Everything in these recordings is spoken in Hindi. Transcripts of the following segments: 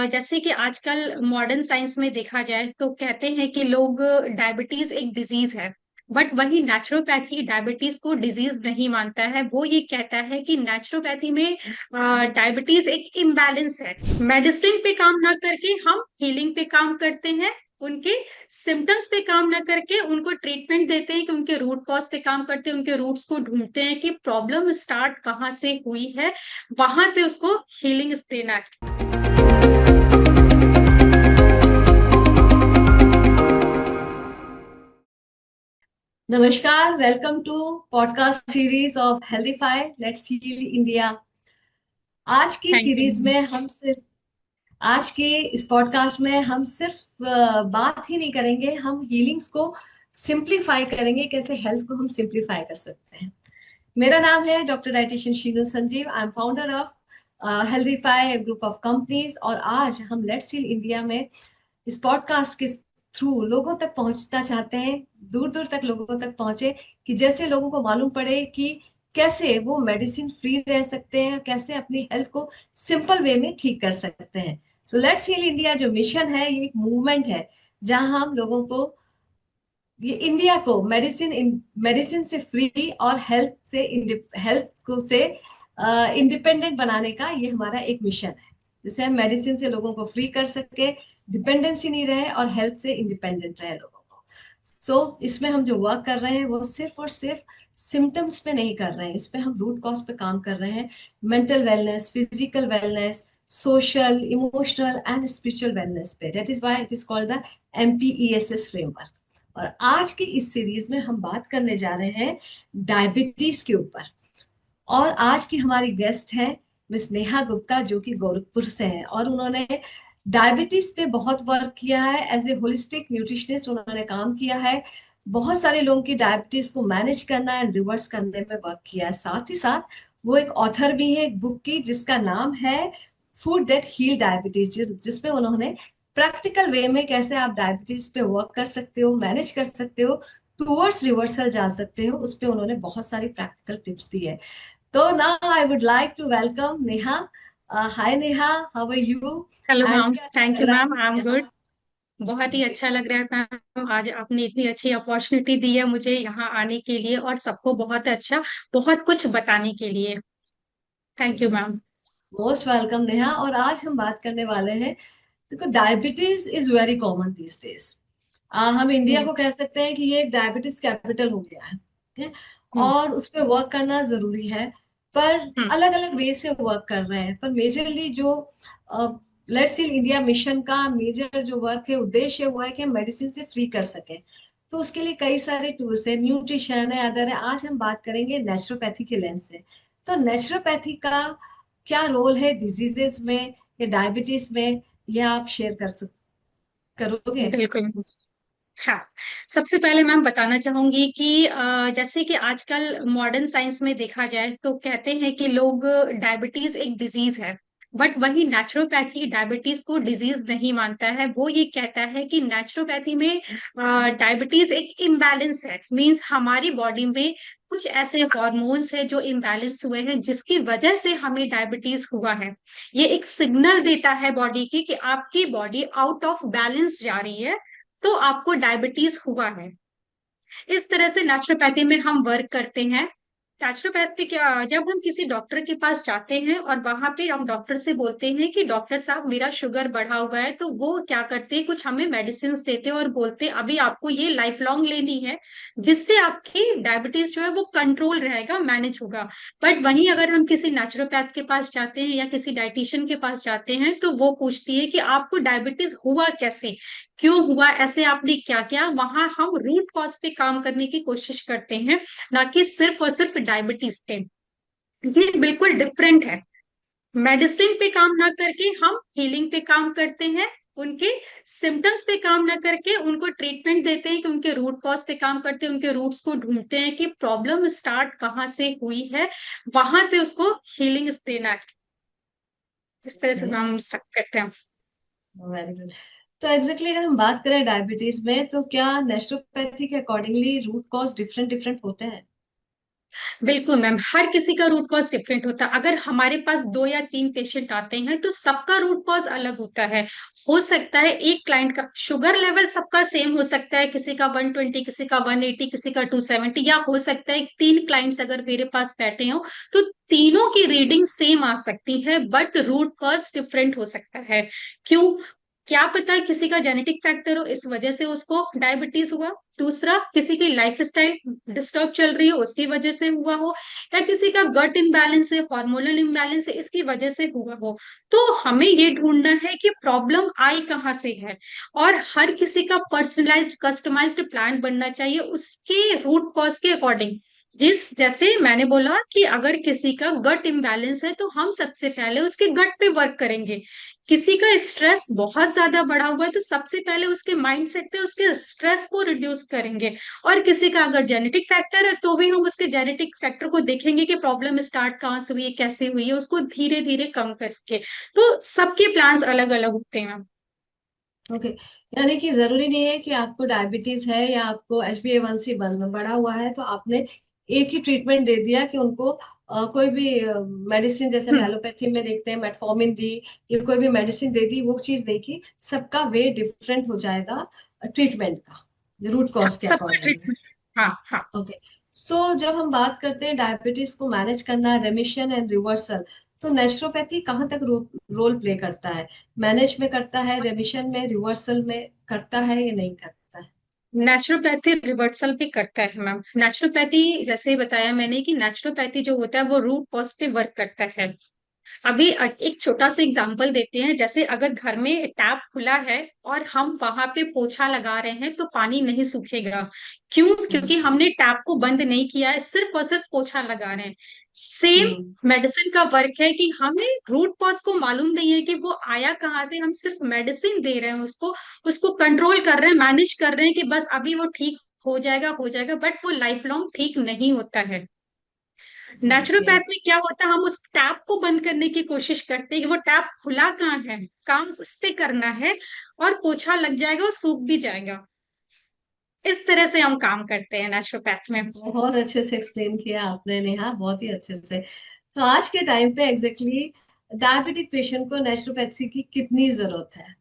जैसे कि आजकल मॉडर्न साइंस में देखा जाए तो कहते हैं कि लोग डायबिटीज एक डिजीज है। बट वही नेचुरोपैथी डायबिटीज को डिजीज नहीं मानता है। वो ये कहता है कि नेचुरोपैथी में डायबिटीज एक इम्बैलेंस है। मेडिसिन पे काम ना करके हम हीलिंग पे काम करते हैं। उनके सिम्टम्स पे काम ना करके उनको ट्रीटमेंट देते हैं, कि उनके रूट कॉज पे काम करते हैं, उनके रूट्स को ढूंढते हैं कि प्रॉब्लम स्टार्ट कहाँ से हुई है, वहां से उसको हीलिंग देना है। नमस्कार, welcome to podcast series of Healthify let's heal India. आज की थैंक सीरीज यू। में हम सिर्फ आज के इस पॉडकास्ट में हम सिर्फ बात ही नहीं करेंगे, हम हीलिंग्स को सिंप्लीफाई करेंगे, कैसे हेल्थ को हम सिंप्लीफाई कर सकते हैं। मेरा नाम है doctor dietitian Sheenu Sanjeev. I am founder of healthify group of companies, और आज हम लेट्स हील इंडिया में इस पॉडकास्ट के थ्रू लोगों तक पहुंचना चाहते हैं, दूर दूर तक लोगों तक पहुंचे, कि जैसे लोगों को मालूम पड़े कि कैसे वो मेडिसिन फ्री रह सकते हैं, कैसे अपनी हेल्थ को सिंपल वे में ठीक कर सकते हैं। सो लेट्स हील इंडिया जो मिशन है, ये एक मूवमेंट है जहां हम लोगों को, ये इंडिया को मेडिसिन से फ्री और हेल्थ को से इंडिपेंडेंट बनाने का ये हमारा एक मिशन है, जिससे हम मेडिसिन से लोगों को फ्री कर सके, डिपेंडेंसी नहीं रहे और हेल्थ से इंडिपेंडेंट रहे लोगों को। इसमें हम जो वर्क कर रहे हैं वो सिर्फ और सिर्फ सिम्टम्स पे नहीं कर रहे हैं, इस पे हम रूट कॉज पे काम कर रहे हैं। Mental wellness, physical wellness, social, emotional and spiritual wellness पे। That is why it is called the MPESS framework. और आज की इस सीरीज में हम बात करने जा रहे हैं डायबिटीज के ऊपर। और आज की हमारी गेस्ट है मिस नेहा गुप्ता, जो कि गोरखपुर से हैं, और उन्होंने डायबिटीज पे बहुत वर्क किया है। एज ए होलिस्टिक न्यूट्रिशनिस्ट उन्होंने काम किया है, बहुत सारे लोगों की डायबिटीज को मैनेज करना एंड रिवर्स करने में वर्क किया है। साथ ही साथ वो एक ऑथर भी है एक बुक की, जिसका नाम है फूड दैट हील डायबिटीज, जिसमें उन्होंने प्रैक्टिकल वे में कैसे आप डायबिटीज पे वर्क कर सकते हो, मैनेज कर सकते हो, टूवर्ड्स रिवर्सल जा सकते हो, उस पे उन्होंने बहुत सारी प्रैक्टिकल टिप्स दी है। तो now I would like to welcome Neha. Hi Neha, how are you? Hello and ma'am, कैसा थैंक लग यू रहा है मैम, आई आपको एम गुड। यहाँ? बहुत ही अच्छा लग रहा है मैम, आज आपने इतनी अच्छी अपॉर्चुनिटी दी है मुझे यहाँ आने के लिए और सबको बहुत अच्छा, बहुत कुछ बताने के लिए। Thank you ma'am. Most welcome Neha. और आज हम बात करने वाले हैं, देखो diabetes is very common these days. हम इंडिया हम्म। को कह सकते हैं कि ये डायबिटीज कैपिटल हो गया है, ठीक है? हम्म। और उस पर वर्क करना जरूरी है, पर हम्म। अलग अलग वे से वर्क कर रहे हैं। पर मेजरली जो लेट्स हील इंडिया मिशन का मेजर जो वर्क है, उद्देश्य है, वो है कि हम मेडिसिन से फ्री कर सकें। तो उसके लिए कई सारे टूल्स है, न्यूट्रिशन है, अदर है। आज हम बात करेंगे नेचुरोपैथी के लेंस से। तो नेचुरोपैथी का क्या रोल है डिजीजेस में या डायबिटीज में, यह आप शेयर करोगे? बिल्कुल। हाँ, सबसे पहले मैम बताना चाहूंगी कि जैसे कि आजकल मॉडर्न साइंस में देखा जाए तो कहते हैं कि लोग डायबिटीज एक डिजीज है। बट वही नेचुरोपैथी डायबिटीज को डिजीज नहीं मानता है। वो ये कहता है कि नेचुरोपैथी में डायबिटीज एक इम्बैलेंस है। मींस हमारी बॉडी में कुछ ऐसे हॉर्मोन्स है जो इम्बैलेंस हुए हैं, जिसकी वजह से हमें डायबिटीज हुआ है। ये एक सिग्नल देता है बॉडी की कि आपकी बॉडी आउट ऑफ बैलेंस जा रही है, तो आपको डायबिटीज हुआ है। इस तरह से नेचुरोपैथी में हम वर्क करते हैं। नेचुरोपैथी क्या, जब हम किसी डॉक्टर के पास जाते हैं और वहां पे हम डॉक्टर से बोलते हैं कि डॉक्टर साहब मेरा शुगर बढ़ा हुआ है, तो वो क्या करते हैं, कुछ हमें मेडिसिन देते हैं और बोलते हैं अभी आपको ये लाइफ लॉन्ग लेनी है, जिससे आपकी डायबिटीज जो है वो कंट्रोल रहेगा, मैनेज होगा। बट वहीं अगर हम किसी नेचुरोपैथ के पास जाते हैं या किसी डाइटिशियन के पास जाते हैं, तो वो पूछती है कि आपको डायबिटीज हुआ कैसे, क्यों हुआ, ऐसे आपने क्या किया। वहां हम रूट कॉज पे काम करने की कोशिश करते हैं, ना कि सिर्फ और सिर्फ डायबिटीज पे। ये बिल्कुल डिफरेंट है। मेडिसिन पे काम ना करके हम हीलिंग पे काम करते हैं। उनके सिम्टम्स पे काम ना करके उनको ट्रीटमेंट देते हैं, कि उनके रूट कॉज पे काम करते हैं, उनके रूट्स को ढूंढते हैं कि प्रॉब्लम स्टार्ट कहाँ से हुई है, वहां से उसको हीलिंग देना है। इस तरह से हम स्टार्ट करते हैं। Very good. तो एग्जैक्टली अगर हम बात करें डायबिटीज में, तो क्या नेचुरोपैथी के accordingly root cause different different होते हैं? बिल्कुल मैम, हर किसी का रूट कॉज डिफरेंट होता है। अगर हमारे पास 2 या 3 पेशेंट आते हैं तो सबका रूट कॉज अलग होता है। हो सकता है एक क्लाइंट का शुगर लेवल सबका सेम हो सकता है, किसी का 120, किसी का 180, किसी का 270, या हो सकता है 3 क्लाइंट्स अगर मेरे पास बैठे हो तो तीनों की रीडिंग सेम आ सकती है, बट रूट कॉज डिफरेंट हो सकता है। क्यों? क्या पता है किसी का जेनेटिक फैक्टर हो, इस वजह से उसको डायबिटीज हुआ। दूसरा, किसी की लाइफस्टाइल डिस्टर्ब चल रही हो, उसकी वजह से हुआ हो। या किसी का गट इम्बैलेंस है, हार्मोनल इम्बैलेंस है, इसकी वजह से हुआ हो। तो हमें ये ढूंढना है कि प्रॉब्लम आई कहाँ से है। और हर किसी का पर्सनलाइज्ड कस्टमाइज्ड प्लान बनना चाहिए उसके रूट कॉज के अकॉर्डिंग। जैसे मैंने बोला कि अगर किसी का गट इम्बैलेंस है तो हम सबसे पहले उसके गट पे वर्क करेंगे। किसी का स्ट्रेस बहुत ज्यादा बढ़ा हुआ है तो सबसे पहले उसके माइंडसेट पे उसके स्ट्रेस को रिड्यूस करेंगे। और किसी का अगर जेनेटिक फैक्टर है तो भी हम उसके जेनेटिक फैक्टर को देखेंगे कि प्रॉब्लम स्टार्ट कहाँ से हुई है, कैसे हुई है, उसको धीरे धीरे कम करके। तो सबके प्लान्स अलग अलग होते हैं। ओके। यानी कि जरूरी नहीं है कि आपको डायबिटीज है या आपको HbA1c बढ़ा हुआ है तो आपने एक ही ट्रीटमेंट दे दिया कि उनको कोई भी मेडिसिन, जैसे हम हम्म। एलोपैथी में देखते हैं मेटफॉर्मिन दी या कोई भी मेडिसिन दे दी, वो चीज देखी। सबका वे डिफरेंट हो जाएगा ट्रीटमेंट का, रूट हाँ, कॉज के सबका अकॉर्डिंग में। ट्रीटमेंट। हाँ हाँ। ओके। सो जब हम बात करते हैं डायबिटीज को मैनेज करना, रेमिशन एंड रिवर्सल, तो नेचुरोपैथी कहाँ तक रोल प्ले करता है? मैनेज में करता है, रेमिशन में, रिवर्सल में करता है या नहीं करता है? नेचुरोपैथी रिवर्सल भी करता है मैम। नेचुरोपैथी जैसे ही बताया मैंने कि नेचुरोपैथी जो होता है वो रूट कॉज पे वर्क करता है। अभी एक छोटा सा एग्जांपल देते हैं। जैसे अगर घर में टैप खुला है और हम वहां पे पोछा लगा रहे हैं तो पानी नहीं सूखेगा। क्यों? हम्म। क्योंकि हमने टैप को बंद नहीं किया है, सिर्फ और सिर्फ पोछा लगा रहे हैं। सेम हम्म। मेडिसिन का वर्क है कि हमें रूट कॉज को मालूम नहीं है कि वो आया कहाँ से, हम सिर्फ मेडिसिन दे रहे हैं उसको, उसको कंट्रोल कर रहे हैं, मैनेज कर रहे हैं कि बस अभी वो ठीक हो जाएगा, बट वो लाइफ लॉन्ग ठीक नहीं होता है। ओके। नेचुरोपैथ में क्या होता है, हम उस टैप को बंद करने की कोशिश करते हैं कि वो टैप खुला कहाँ है, काम उस पे करना है, और पोछा लग जाएगा और सूख भी जाएगा। इस तरह से हम काम करते हैं नेचुरोपैथ में। बहुत अच्छे से एक्सप्लेन किया आपने नेहा, बहुत ही अच्छे से। तो आज के टाइम पे एग्जैक्टली डायबिटिक पेशेंट को नेचुरोपैथी की कितनी जरूरत है?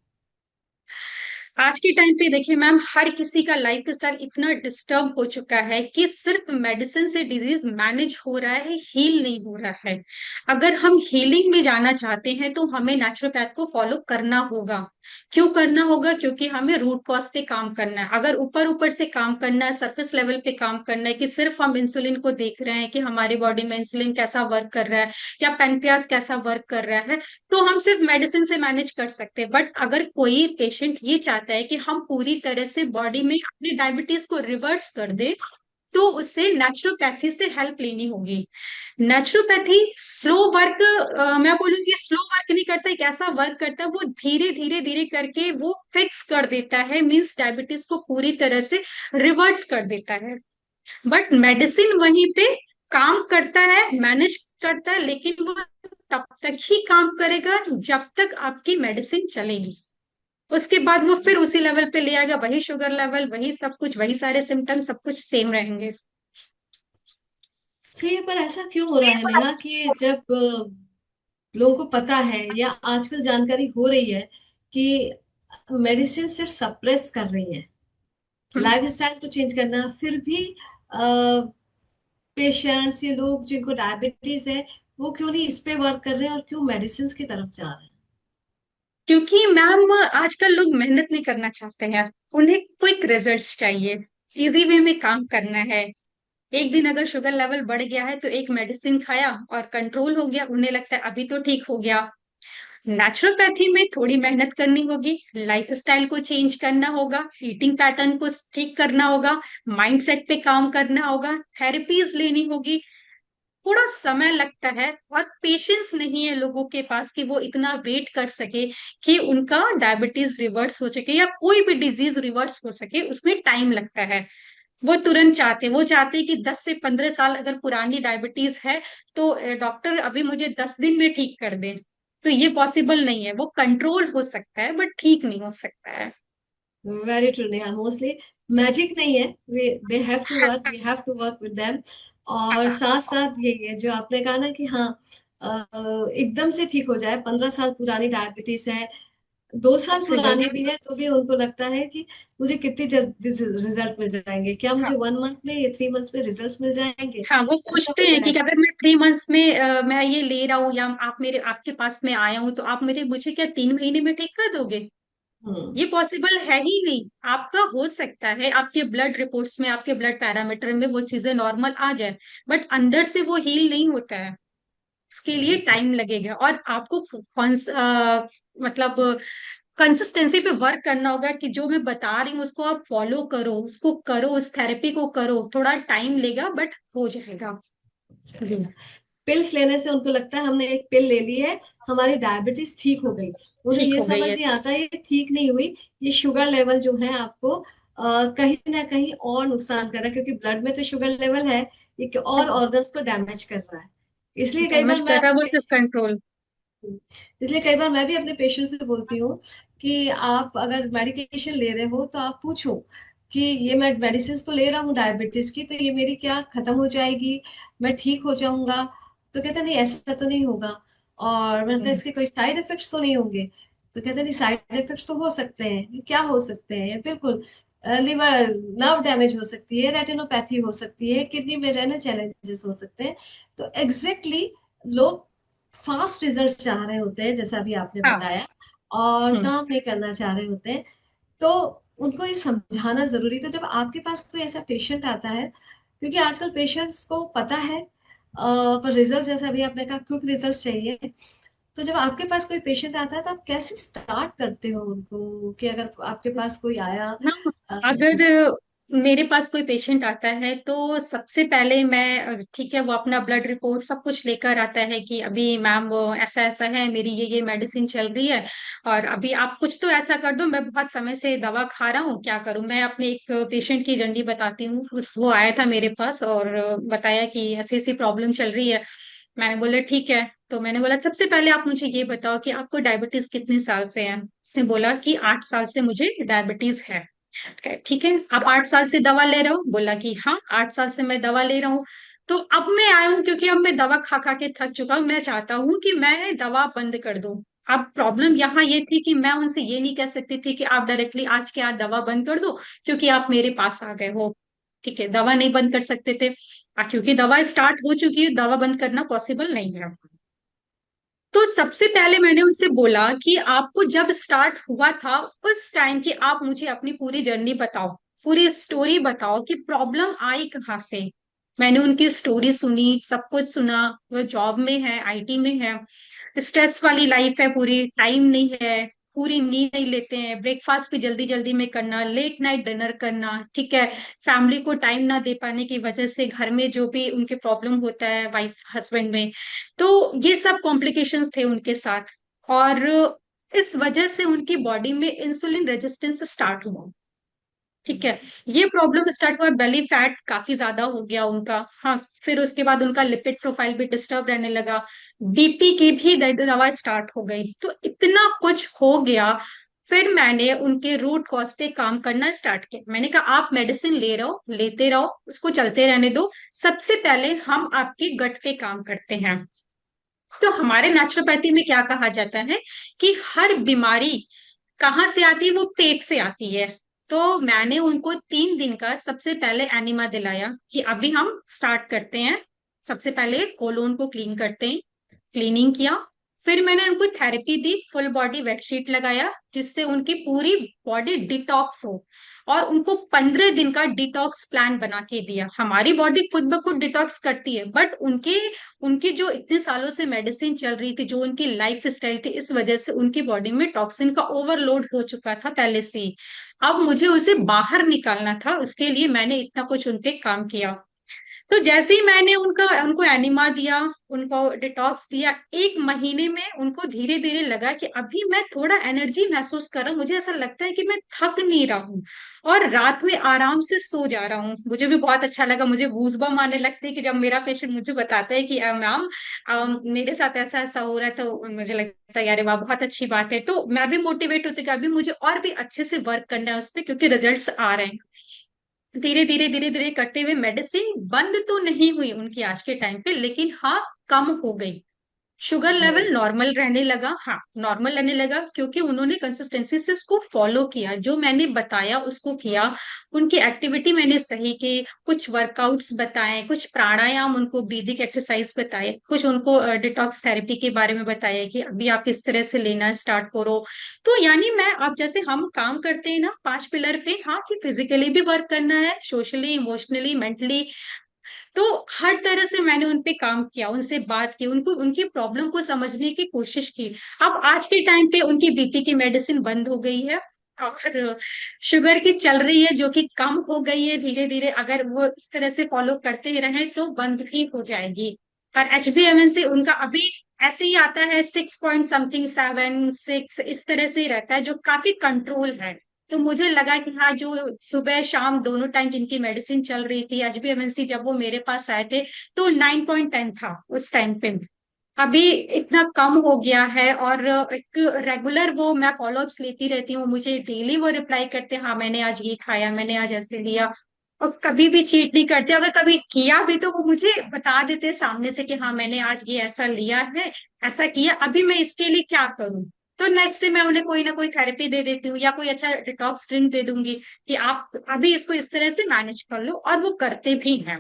आज के टाइम पे देखिए मैम, हर किसी का लाइफ स्टाइल इतना डिस्टर्ब हो चुका है कि सिर्फ मेडिसिन से डिजीज मैनेज हो रहा है, हील नहीं हो रहा है। अगर हम हीलिंग में जाना चाहते हैं तो हमें नेचुरोपैथ को फॉलो करना होगा। क्यों करना होगा? क्योंकि हमें रूट कॉज पे काम करना है। अगर ऊपर ऊपर से काम करना है, सरफेस लेवल पे काम करना है कि सिर्फ हम इंसुलिन को देख रहे हैं कि हमारी बॉडी में इंसुलिन कैसा वर्क कर रहा है या पेनक्रियास कैसा वर्क कर रहा है, तो हम सिर्फ मेडिसिन से मैनेज कर सकते हैं। बट अगर कोई पेशेंट ये चाहता है कि हम पूरी तरह से बॉडी में अपनी डायबिटीज को रिवर्स कर दे, तो उससे नेचुरोपैथी से हेल्प लेनी होगी। नेचुरोपैथी स्लो वर्क, मैं बोलूंगी स्लो वर्क नहीं करता, एक ऐसा वर्क करता है वो धीरे धीरे धीरे करके वो फिक्स कर देता है, मीन्स डायबिटीज को पूरी तरह से रिवर्स कर देता है। बट मेडिसिन वहीं पे काम करता है, मैनेज करता है, लेकिन वो तब तक ही काम करेगा जब तक आपकी मेडिसिन चलेगी। उसके बाद वो फिर उसी लेवल पे ले आएगा, वही शुगर लेवल, वही सब कुछ, वही सारे सिम्टम, सब कुछ सेम रहेंगे। सही है, पर ऐसा क्यों हो रहा है नेहा कि जब लोगों को पता है या आजकल जानकारी हो रही है कि मेडिसिन सिर्फ सप्रेस कर रही है, हम्म। लाइफ स्टाइल को चेंज करना, फिर भी पेशेंट्स ये लोग जिनको डायबिटीज है वो क्यों नहीं इस पे वर्क कर रहे हैं और क्यों मेडिसिन की तरफ जा रहे हैं? क्योंकि मैम आजकल लोग मेहनत नहीं करना चाहते हैं, उन्हें क्विक रिजल्ट्स चाहिए, इजी वे में काम करना है। एक दिन अगर शुगर लेवल बढ़ गया है तो एक मेडिसिन खाया और कंट्रोल हो गया, उन्हें लगता है अभी तो ठीक हो गया। नेचुरोपैथी में थोड़ी मेहनत करनी होगी, लाइफस्टाइल को चेंज करना होगा, ईटिंग पैटर्न को ठीक करना होगा, माइंडसेट पे काम करना होगा, थेरेपीज लेनी होगी। थोड़ा समय लगता है और पेशेंस नहीं है लोगों के पास कि वो इतना वेट कर सके कि उनका डायबिटीज रिवर्स हो सके या कोई भी डिजीज रिवर्स हो सके, उसमें टाइम लगता है। वो तुरंत चाहते, वो चाहते कि 10 से 15 साल अगर पुरानी डायबिटीज है तो डॉक्टर अभी मुझे 10 दिन में ठीक कर दे। तो ये पॉसिबल नहीं है, वो कंट्रोल हो सकता है बट ठीक नहीं हो सकता है। Very true Neha, mostly magic नहीं है, we they have to work, we have to work with them. और हाँ, साथ साथ यही है जो आपने कहा ना कि हाँ, एकदम से ठीक हो जाए, 15 साल पुरानी डायबिटीज है, 2 साल सबसे पुरानी जल्दी। भी है, तो भी उनको लगता है कि मुझे कितनी जल्दी रिजल्ट मिल जाएंगे, क्या हाँ, मुझे 1 मंथ में या 3 मंथ्स में रिजल्ट मिल जाएंगे, हाँ, वो ऐसा पूछते कुछ हैं कि है। अगर मैं 3 मंथ्स में मैं ये ले रहा हूँ, या आप मेरे आपके पास में आया हूँ, तो आप मेरे मुझे क्या 3 महीने में ठीक कर दोगे? हम्म। ये पॉसिबल है ही नहीं। आपका हो सकता है आपके ब्लड रिपोर्ट्स में, आपके ब्लड पैरामीटर में वो चीजें नॉर्मल आ जाए, बट अंदर से वो हील नहीं होता है। उसके लिए टाइम लगेगा, और आपको मतलब कंसिस्टेंसी पे वर्क करना होगा कि जो मैं बता रही हूँ उसको आप फॉलो करो, उसको करो, उस थेरेपी को करो। थोड़ा टाइम लेगा बट हो जाएगा। जी। जाएगा। पिल्स लेने से उनको लगता है हमने एक पिल ले ली है, हमारी डायबिटीज ठीक हो गई। उन्हें ठीक ये हो गई समझ है। नहीं आता ये ठीक नहीं हुई, ये शुगर लेवल जो है आपको कहीं ना कहीं और नुकसान कर रहा है, क्योंकि ब्लड में तो शुगर लेवल है, ये और ऑर्गन्स को डैमेज कर रहा है। इसलिए कई बार डैमेज मैं कर रहा है वो, अपने सिर्फ कंट्रोल। इसलिए कई बार मैं भी अपने पेशेंट से बोलती हूँ कि आप अगर मेडिकेशन ले रहे हो तो आप पूछो कि ये मैं मेडिसिन तो ले रहा हूँ डायबिटीज की, तो ये मेरी क्या खत्म हो जाएगी, मैं ठीक हो जाऊंगा? तो कहते नहीं, ऐसा तो नहीं होगा। और मैंने कहा इसके कोई साइड इफेक्ट्स तो नहीं होंगे? तो कहते नहीं, साइड इफेक्ट्स तो हो सकते हैं। ये क्या हो सकते हैं? बिल्कुल, लिवर नर्व डैमेज हो सकती है, रेटिनोपैथी हो सकती है, किडनी में रेनल चैलेंजेस हो सकते हैं। तो एग्जैक्टली लोग फास्ट रिजल्ट चाह रहे होते हैं, जैसा भी आपने हाँ। बताया, और हम्म। काम नहीं करना चाह रहे होते हैं। तो उनको ये समझाना जरूरी। तो जब आपके पास कोई ऐसा पेशेंट आता है, क्योंकि आजकल पेशेंट्स को पता है पर रिजल्ट, जैसा अभी आपने कहा, क्विक रिजल्ट चाहिए। तो जब आपके पास कोई पेशेंट आता है तो आप कैसे स्टार्ट करते हो उनको, कि अगर आपके पास कोई आया ना, अगर मेरे पास कोई पेशेंट आता है तो सबसे पहले मैं, ठीक है, वो अपना ब्लड रिपोर्ट सब कुछ लेकर आता है कि अभी मैम वो ऐसा ऐसा है, मेरी ये मेडिसिन चल रही है, और अभी आप कुछ तो ऐसा कर दो, मैं बहुत समय से दवा खा रहा हूँ, क्या करूँ। मैं अपने एक पेशेंट की जर्नी बताती हूँ। वो आया था मेरे पास और बताया कि ऐसी ऐसी प्रॉब्लम चल रही है। मैंने बोला ठीक है। तो मैंने बोला सबसे पहले आप मुझे ये बताओ कि आपको डायबिटीज कितने साल से है। उसने बोला कि 8 साल से मुझे डायबिटीज है। ठीक है, आप 8 साल से दवा ले रहे हो? बोला कि हाँ, 8 साल से मैं दवा ले रहा हूँ। तो अब मैं आया हूँ क्योंकि अब मैं दवा खा खा के थक चुका हूँ, मैं चाहता हूँ कि मैं दवा बंद कर दूं। अब प्रॉब्लम यहाँ ये थी कि मैं उनसे ये नहीं कह सकती थी कि आप डायरेक्टली आज के आज दवा बंद कर दो, क्योंकि आप मेरे पास आ गए हो। ठीक है, दवा नहीं बंद कर सकते थे। क्योंकि दवा स्टार्ट हो चुकी है, दवा बंद करना पॉसिबल नहीं है। तो सबसे पहले मैंने उनसे बोला कि आपको जब स्टार्ट हुआ था उस टाइम की आप मुझे अपनी पूरी जर्नी बताओ, पूरी स्टोरी बताओ कि प्रॉब्लम आई कहाँ से। मैंने उनकी स्टोरी सुनी, सब कुछ सुना। वो जॉब में है, आईटी में है, स्ट्रेस वाली लाइफ है, पूरी टाइम नहीं है, पूरी नींद नहीं लेते हैं, ब्रेकफास्ट भी जल्दी जल्दी में करना, लेट नाइट डिनर करना, ठीक है, फैमिली को टाइम ना दे पाने की वजह से घर में जो भी उनके प्रॉब्लम होता है वाइफ हस्बैंड में। तो ये सब कॉम्प्लिकेशंस थे उनके साथ। और इस वजह से उनकी बॉडी में इंसुलिन रेजिस्टेंस स्टार्ट हुआ। ठीक है, ये प्रॉब्लम स्टार्ट हुआ, बेली फैट काफी ज्यादा हो गया उनका। हाँ, फिर उसके बाद उनका लिपिड प्रोफाइल भी डिस्टर्ब रहने लगा, बीपी की भी दवा स्टार्ट हो गई। तो इतना कुछ हो गया। फिर मैंने उनके रूट कॉज पे काम करना स्टार्ट किया। मैंने कहा आप मेडिसिन ले रहे हो, लेते रहो, उसको चलते रहने दो। सबसे पहले हम आपके गट पे काम करते हैं। तो हमारे नेचुरोपैथी में क्या कहा जाता है कि हर बीमारी कहाँ से आती है? वो पेट से आती है। तो मैंने उनको 3 दिन का सबसे पहले एनिमा दिलाया कि अभी हम स्टार्ट करते हैं। सबसे पहले कोलोन को क्लीन करते हैं, क्लीनिंग किया। फिर मैंने उनको थेरेपी दी, फुल बॉडी वेटशीट लगाया जिससे उनकी पूरी बॉडी डिटॉक्स हो। और उनको 15 दिन का डिटॉक्स प्लान बना के दिया। हमारी बॉडी खुद ब खुद डिटॉक्स करती है, बट उनके उनकी जो इतने सालों से मेडिसिन चल रही थी, जो उनकी लाइफ स्टाइल थी, इस वजह से उनकी बॉडी में टॉक्सिन का ओवरलोड हो चुका था पहले से ही। अब मुझे उसे बाहर निकालना था, उसके लिए मैंने इतना कुछ उनपे काम किया। तो जैसे ही मैंने उनका उनको एनिमा दिया, उनको डिटॉक्स दिया, 1 महीने में उनको धीरे धीरे लगा कि अभी मैं थोड़ा एनर्जी महसूस कर रहा हूँ, मुझे ऐसा लगता है कि मैं थक नहीं रहा हूँ, और रात में आराम से सो जा रहा हूँ। मुझे भी बहुत अच्छा लगा, मुझे गूजबम्प आने लगते हैं कि जब मेरा पेशेंट मुझे बताता है कि मैम मेरे साथ ऐसा ऐसा हो रहा है, तो मुझे लगता है यार वाह, बहुत अच्छी बात है। तो मैं भी मोटिवेट होती कि अभी मुझे और भी अच्छे से वर्क करना है उस पर, क्योंकि रिजल्ट्स आ रहे हैं। धीरे धीरे करते हुए मेडिसिन बंद तो नहीं हुई उनकी आज के टाइम पे, लेकिन हाँ कम हो गई। Sugar level right. नॉर्मल रहने लगा, हाँ नॉर्मल रहने लगा, क्योंकि उन्होंने कंसिस्टेंसी से उसको फॉलो किया, जो मैंने बताया उसको किया। उनकी एक्टिविटी मैंने सही की, कुछ वर्कआउट्स बताए, कुछ प्राणायाम, उनको ब्रीदिंग एक्सरसाइज बताए, कुछ उनको डिटॉक्स थेरेपी के बारे में बताया कि अभी आप इस तरह से लेना स्टार्ट करो। तो यानी मैं, आप जैसे हम काम करते हैं ना 5 पिलर पे, हाँ कि फिजिकली भी वर्क करना है, सोशली, इमोशनली, मेंटली, तो हर तरह से मैंने उन पे काम किया, उनसे बात की, उनको उनकी प्रॉब्लम को समझने की कोशिश की। अब आज के टाइम पे उनकी बीपी की मेडिसिन बंद हो गई है, और शुगर की चल रही है, जो कि कम हो गई है धीरे धीरे। अगर वो इस तरह से फॉलो करते रहे तो बंद ही हो जाएगी। और HbA1c उनका अभी ऐसे ही आता है, 6 पॉइंट समथिंग, 7, 6, इस तरह से ही रहता है, जो काफी कंट्रोल है। तो मुझे लगा कि हाँ, जो सुबह शाम दोनों टाइम जिनकी मेडिसिन चल रही थी, HbA1c जब वो मेरे पास आए थे तो 9.10 था उस टाइम पे, अभी इतना कम हो गया है। और एक रेगुलर वो मैं फॉलोअप्स लेती रहती हूँ, मुझे डेली वो रिप्लाई करते हैं, हाँ मैंने आज ये खाया, मैंने आज ऐसे लिया। और कभी भी चीट नहीं करते, अगर कभी किया भी तो वो मुझे बता देते हैं सामने से कि हाँ मैंने आज ये ऐसा लिया है, ऐसा किया, अभी मैं इसके लिए क्या करूँ। तो नेक्स्ट डे मैं उन्हें कोई ना कोई थेरेपी दे देती हूँ, या कोई अच्छा डिटॉक्स ड्रिंक दे दूंगी कि आप अभी इसको इस तरह से मैनेज कर लो, और वो करते भी हैं।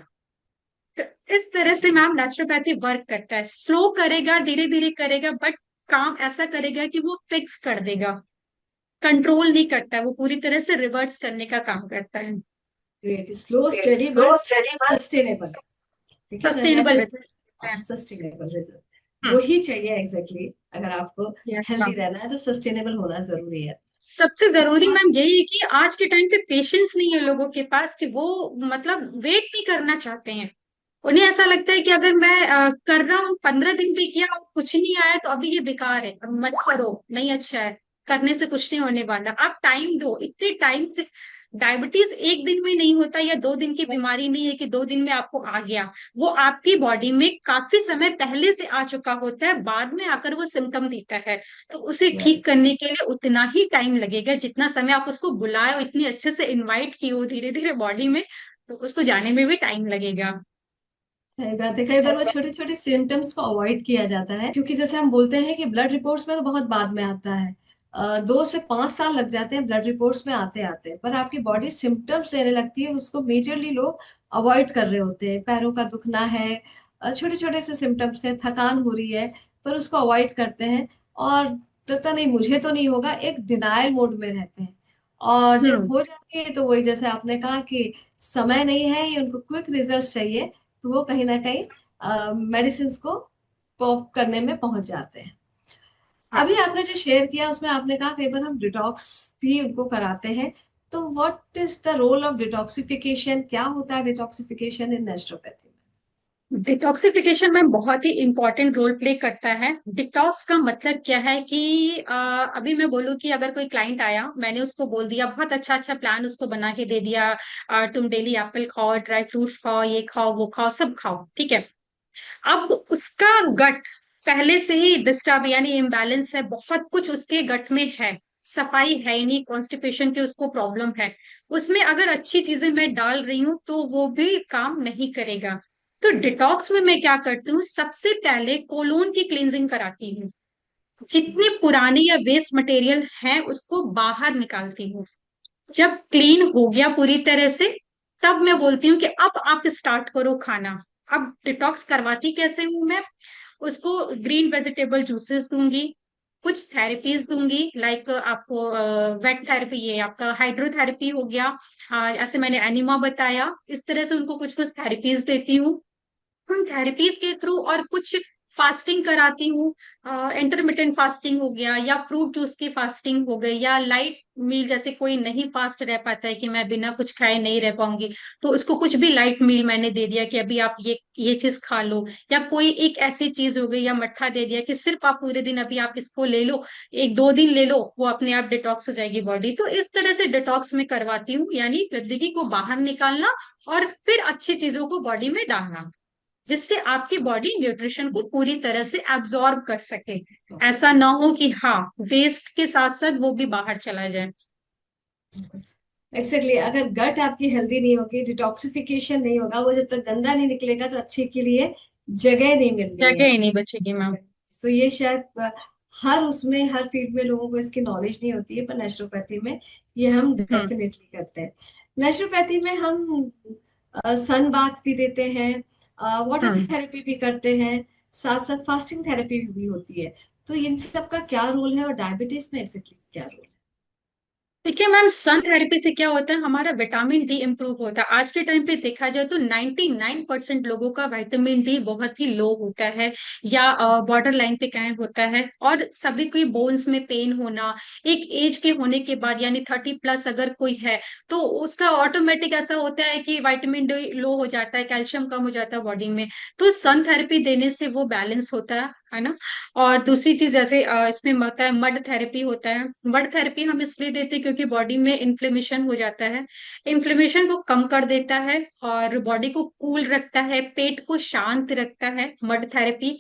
तो इस तरह से मैम नेचुरोपैथी वर्क करता है, स्लो करेगा, धीरे धीरे करेगा, बट काम ऐसा करेगा कि वो फिक्स कर देगा, कंट्रोल नहीं करता है, वो पूरी तरह से रिवर्स करने का काम करता है। Great, slow study slow but study बस, सस्टेनेबल। ठीक है ना, sustainable that result. Sustainable result वही चाहिए एग्जैक्टली exactly। अगर आपको यस हेल्दी मैम। रहना है तो सस्टेनेबल होना जरूरी है। सबसे जरूरी मैम यही है कि आज के टाइम पे पेशेंस नहीं है लोगों के पास, कि वो मतलब वेट नहीं करना चाहते हैं। उन्हें ऐसा लगता है कि अगर मैं कर रहा हूँ, 15 दिन भी किया और कुछ नहीं आया तो अभी ये बेकार है, अब मत करो, नहीं अच्छा है, करने से कुछ नहीं होने वाला, आप टाइम दो, इतने टाइम से। डायबिटीज एक दिन में नहीं होता, या 2 दिन की बीमारी नहीं है कि 2 दिन में आपको आ गया। वो आपकी बॉडी में काफी समय पहले से आ चुका होता है, बाद में आकर वो सिम्टम देता है। तो उसे ठीक राइट। करने के लिए उतना ही टाइम लगेगा जितना समय आप उसको बुलाए, और इतनी अच्छे से इनवाइट की हो धीरे धीरे बॉडी में, तो उसको जाने में भी टाइम लगेगा। सही बात है, कई बार वो छोटे छोटे सिम्टम्स को अवॉइड किया जाता है क्योंकि जैसे हम बोलते हैं कि ब्लड रिपोर्ट्स में तो बहुत बाद में आता है। 2 से 5 साल लग जाते हैं ब्लड रिपोर्ट्स में आते आते, पर आपकी बॉडी सिम्टम्स देने लगती है, उसको मेजरली लोग अवॉइड कर रहे होते हैं। पैरों का दुखना है, छोटे छोटे से सिम्टम्स है, थकान हो रही है, पर उसको अवॉइड करते हैं। और पता नहीं मुझे तो नहीं होगा, एक डिनायल मोड में रहते हैं। और जब हम्म। हो जाती है तो वही जैसे आपने कहा कि समय नहीं है, ये उनको क्विक रिजल्ट चाहिए, तो वो कहीं ना कहीं मेडिसिन को पॉप करने में पहुंच जाते हैं। हाँ। अभी आपने जो शेयर किया उसमें आपने कहा कई बार हम डिटॉक्स भी उनको कराते हैं, तो what is the role of detoxification, क्या होता है डिटॉक्सिफिकेशन इन नेचुरोपैथी डिटॉक्सिफिकेशन में बहुत ही इंपॉर्टेंट रोल प्ले करता है। डिटॉक्स का मतलब क्या है कि अभी मैं बोलूँ कि अगर कोई क्लाइंट आया, मैंने उसको बोल दिया, बहुत अच्छा अच्छा प्लान उसको बना के दे दिया, तुम डेली एप्पल खाओ, ड्राई फ्रूट्स खाओ, ये खाओ वो खाओ, सब खाओ, ठीक है। अब उसका गट पहले से ही डिस्टर्ब, यानी इम्बैलेंस है, बहुत कुछ उसके गट में है, सफाई है ही नहीं, कॉन्स्टिपेशन की उसको प्रॉब्लम है। उसमें अगर अच्छी चीजें मैं डाल रही हूँ तो वो भी काम नहीं करेगा। तो डिटॉक्स में मैं क्या करती हूँ, सबसे पहले कोलोन की क्लींजिंग कराती हूँ, जितने पुराने या वेस्ट मटेरियल है उसको बाहर निकालती हूँ। जब क्लीन हो गया पूरी तरह से, तब मैं बोलती हूँ कि अब आप स्टार्ट करो खाना। अब डिटॉक्स करवाती कैसे हूँ मैं, उसको ग्रीन वेजिटेबल जूसेस दूंगी, कुछ थेरेपीज दूंगी, लाइक आपको वेट थेरेपी, ये आपका हाइड्रोथेरेपी हो गया, ऐसे मैंने एनिमा बताया, इस तरह से उनको कुछ कुछ थेरेपीज देती हूँ। उन थेरेपीज के थ्रू, और कुछ फास्टिंग कराती हूँ, इंटरमिटेंट फास्टिंग हो गया, या फ्रूट जूस की फास्टिंग हो गई, या लाइट मील, जैसे कोई नहीं फास्ट रह पाता है कि मैं बिना कुछ खाए नहीं रह पाऊंगी, तो उसको कुछ भी लाइट मील मैंने दे दिया कि अभी आप ये चीज खा लो। या कोई एक ऐसी चीज हो गई, या मट्ठा दे दिया कि सिर्फ आप पूरे दिन अभी आप इसको ले लो, 1-2 दिन ले लो, वो अपने आप डिटॉक्स हो जाएगी बॉडी। तो इस तरह से डिटॉक्स में करवाती हूँ, यानी गंदगी को बाहर निकालना, और फिर अच्छी चीजों को बॉडी में डालना, जिससे आपकी बॉडी न्यूट्रिशन को पूरी तरह से एब्जॉर्ब कर सके। ऐसा ना हो कि हाँ, वेस्ट के साथ साथ वो भी बाहर चला जाए। में? एक्जेक्टली, अगर गट आपकी हेल्दी नहीं होगी, डिटॉक्सिफिकेशन नहीं होगा, वो जब तक गंदा नहीं निकलेगा तो अच्छे के लिए जगह नहीं मिल रही जगह है। ही नहीं बचेगी मैम। तो ये शायद हर उसमें, हर फील्ड में लोगों को इसकी नॉलेज नहीं होती है, पर नेचुरोपैथी में ये हम हम्म। डेफिनेटली करते हैं। नेचुरोपैथी में हम सन बाथ भी देते हैं, वाटर हम्म। थेरेपी भी करते हैं, साथ साथ फास्टिंग थेरेपी भी होती है। तो इन सब का क्या रोल है और डायबिटीज में एग्जैक्टली क्या रोल देखिए मैम, सन थेरेपी से क्या होता है, हमारा विटामिन डी इम्प्रूव होता है। आज के टाइम पे देखा जाए तो 99% लोगों का विटामिन डी बहुत ही लो होता है या बॉर्डर लाइन पे कायम होता है। और सभी कोई बोन्स में पेन होना एक एज के होने के बाद, यानी 30+ अगर कोई है तो उसका ऑटोमेटिक ऐसा होता है कि विटामिन डी लो हो जाता है, कैल्शियम कम हो जाता है बॉडी में। तो सन थेरेपी देने से वो बैलेंस होता है ना। और दूसरी चीज जैसे इसमें होता है मड थेरेपी होता है। मड थेरेपी हम इसलिए देते हैं क्योंकि बॉडी में इन्फ्लेमेशन हो जाता है। इन्फ्लेमेशन को कम कर देता है और बॉडी को कूल रखता है, पेट को शांत रखता है मड थेरेपी।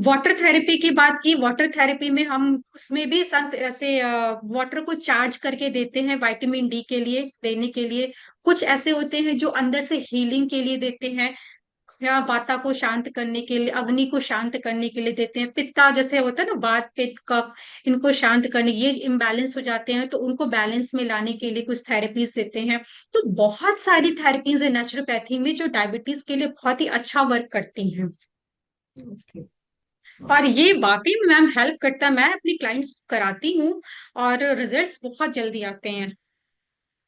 वाटर थेरेपी की बात की, वाटर थेरेपी में हम उसमें भी संत ऐसे वाटर को चार्ज करके देते हैं विटामिन डी के लिए देने के लिए। कुछ ऐसे होते हैं जो अंदर से हीलिंग के लिए देते हैं, या वाता को शांत करने के लिए, अग्नि को शांत करने के लिए देते हैं। पित्ता जैसे होता है ना, वात पित्त कफ, इनको शांत करने, ये इम्बैलेंस हो जाते हैं तो उनको बैलेंस में लाने के लिए कुछ थेरेपीज देते हैं। तो बहुत सारी थेरेपीज है नेचुरोपैथी में जो डायबिटीज के लिए बहुत ही अच्छा वर्क करती हैं। है? और ये वाकई में मैम हेल्प करता है, मैं अपनी क्लाइंट्स को कराती हूँ और रिजल्ट्स बहुत जल्दी आते हैं।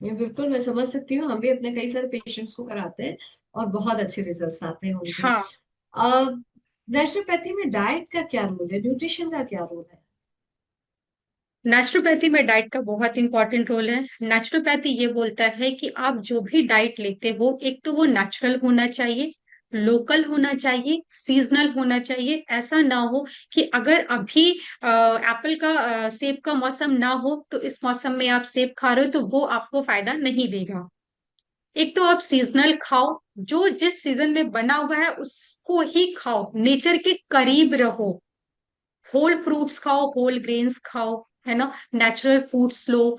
ये बिल्कुल मैं समझ सकती हूँ, हम भी अपने कई सारे पेशेंट्स को कराते हैं और बहुत अच्छे रिजल्ट्स आते हैं उनके। हाँ, नेचुरोपैथी में डाइट का क्या रोल है, न्यूट्रिशन का क्या रोल है? नेचुरोपैथी में डाइट का बहुत इंपॉर्टेंट रोल है। नेचुरोपैथी ये बोलता है कि आप जो भी डाइट लेते हो, एक तो वो नेचुरल होना चाहिए, लोकल होना चाहिए, सीजनल होना चाहिए। ऐसा ना हो कि अगर अभी एप्पल का सेब का मौसम ना हो तो इस मौसम में आप सेब खा रहे हो तो वो आपको फायदा नहीं देगा। एक तो आप सीजनल खाओ, जो जिस सीजन में बना हुआ है उसको ही खाओ, नेचर के करीब रहो। होल फ्रूट्स खाओ, होल ग्रेन्स खाओ, है ना, नेचुरल फूड्स लो,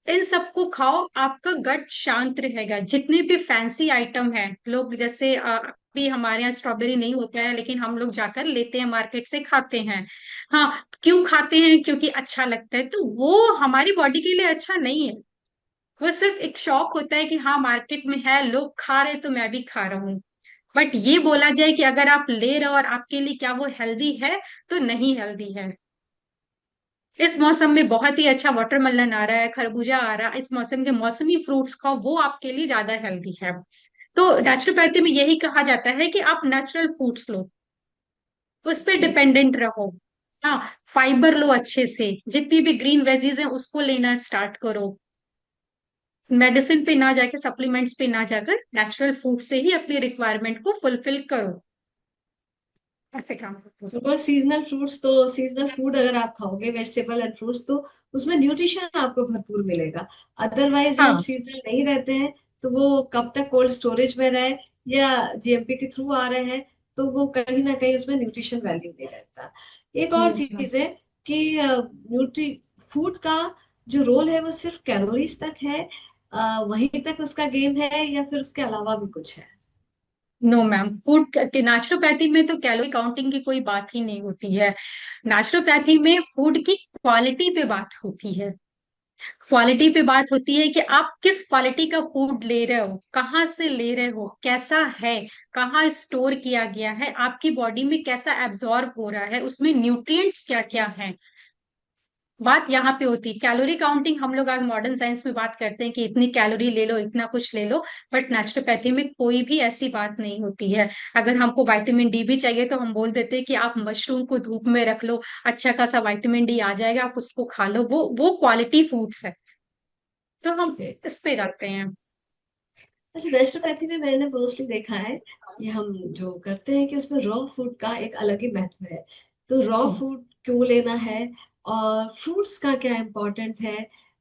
इन सबको खाओ, आपका गट शांत रहेगा। जितने भी फैंसी आइटम है, लोग जैसे अभी हमारे यहाँ स्ट्रॉबेरी नहीं होता है लेकिन हम लोग जाकर लेते हैं मार्केट से खाते हैं। हाँ, क्यों खाते हैं? क्योंकि अच्छा लगता है। तो वो हमारी बॉडी के लिए अच्छा नहीं है। वो सिर्फ एक शौक होता है कि हाँ मार्केट में है, लोग खा रहे तो मैं भी खा रहा हूँ। बट ये बोला जाए कि अगर आप ले रहे हो और आपके लिए क्या वो हेल्दी है, तो नहीं हेल्दी है। इस मौसम में बहुत ही अच्छा वाटरमेलन आ रहा है, खरबूजा आ रहा है, इस मौसम के मौसमी फ्रूट्स खाओ, वो आपके लिए ज्यादा हेल्दी है। तो नेचुरोपैथी में यही कहा जाता है कि आप नेचुरल फूड्स लो, उस पे ओके। डिपेंडेंट रहो। हाँ, फाइबर लो अच्छे से, जितनी भी ग्रीन वेजीज हैं उसको लेना स्टार्ट करो। मेडिसिन पे ना जाके, सप्लीमेंट्स पे ना जाकर नेचुरल फूड से ही अपनी रिक्वायरमेंट को फुलफिल करो। ऐसे काम करते हैं। तो सीजनल फ्रूट्स, तो सीजनल फूड अगर आप खाओगे, वेजिटेबल एंड फ्रूट्स, तो उसमें न्यूट्रिशन आपको भरपूर मिलेगा। अदरवाइज जब हाँ। सीजनल नहीं रहते हैं तो वो कब तक कोल्ड स्टोरेज में रहे या जीएमपी के थ्रू आ रहे हैं, तो वो कहीं ना कहीं उसमें न्यूट्रिशन वैल्यू नहीं रहता। एक और यस मैम। चीज है कि न्यूट्री फूड का जो रोल है वो सिर्फ कैलोरीज तक है, वहीं तक उसका गेम है, या फिर उसके अलावा भी कुछ है? नो मैम, फूड के नेचुरोपैथी में तो कैलोरी काउंटिंग की कोई बात ही नहीं होती है। नेचुरोपैथी में फूड की क्वालिटी पे बात होती है। क्वालिटी पे बात होती है कि आप किस क्वालिटी का फूड ले रहे हो, कहाँ से ले रहे हो, कैसा है, कहाँ स्टोर किया गया है, आपकी बॉडी में कैसा एब्जॉर्ब हो रहा है, उसमें न्यूट्रिएंट्स क्या क्या हैं। बात यहाँ पे होती है। कैलोरी काउंटिंग हम लोग आज मॉडर्न साइंस में बात करते हैं कि इतनी कैलोरी ले लो, इतना कुछ ले लो। बट नेचुरोपैथी में कोई भी ऐसी बात नहीं होती है। अगर हमको विटामिन डी भी चाहिए तो हम बोल देते हैं कि आप मशरूम को धूप में रख लो, अच्छा खासा विटामिन डी आ जाएगा, आप उसको खा लो। वो क्वालिटी फूड्स है। तो हम इस पे जाते हैं। अच्छा, नेचुरोपैथी में मैंने मोस्टली देखा है कि हम जो करते हैं कि उसमें रॉ फूड का एक अलग ही महत्व है। तो रॉ फूड क्यों लेना है, और फ्रूट्स का क्या इम्पोर्टेंट है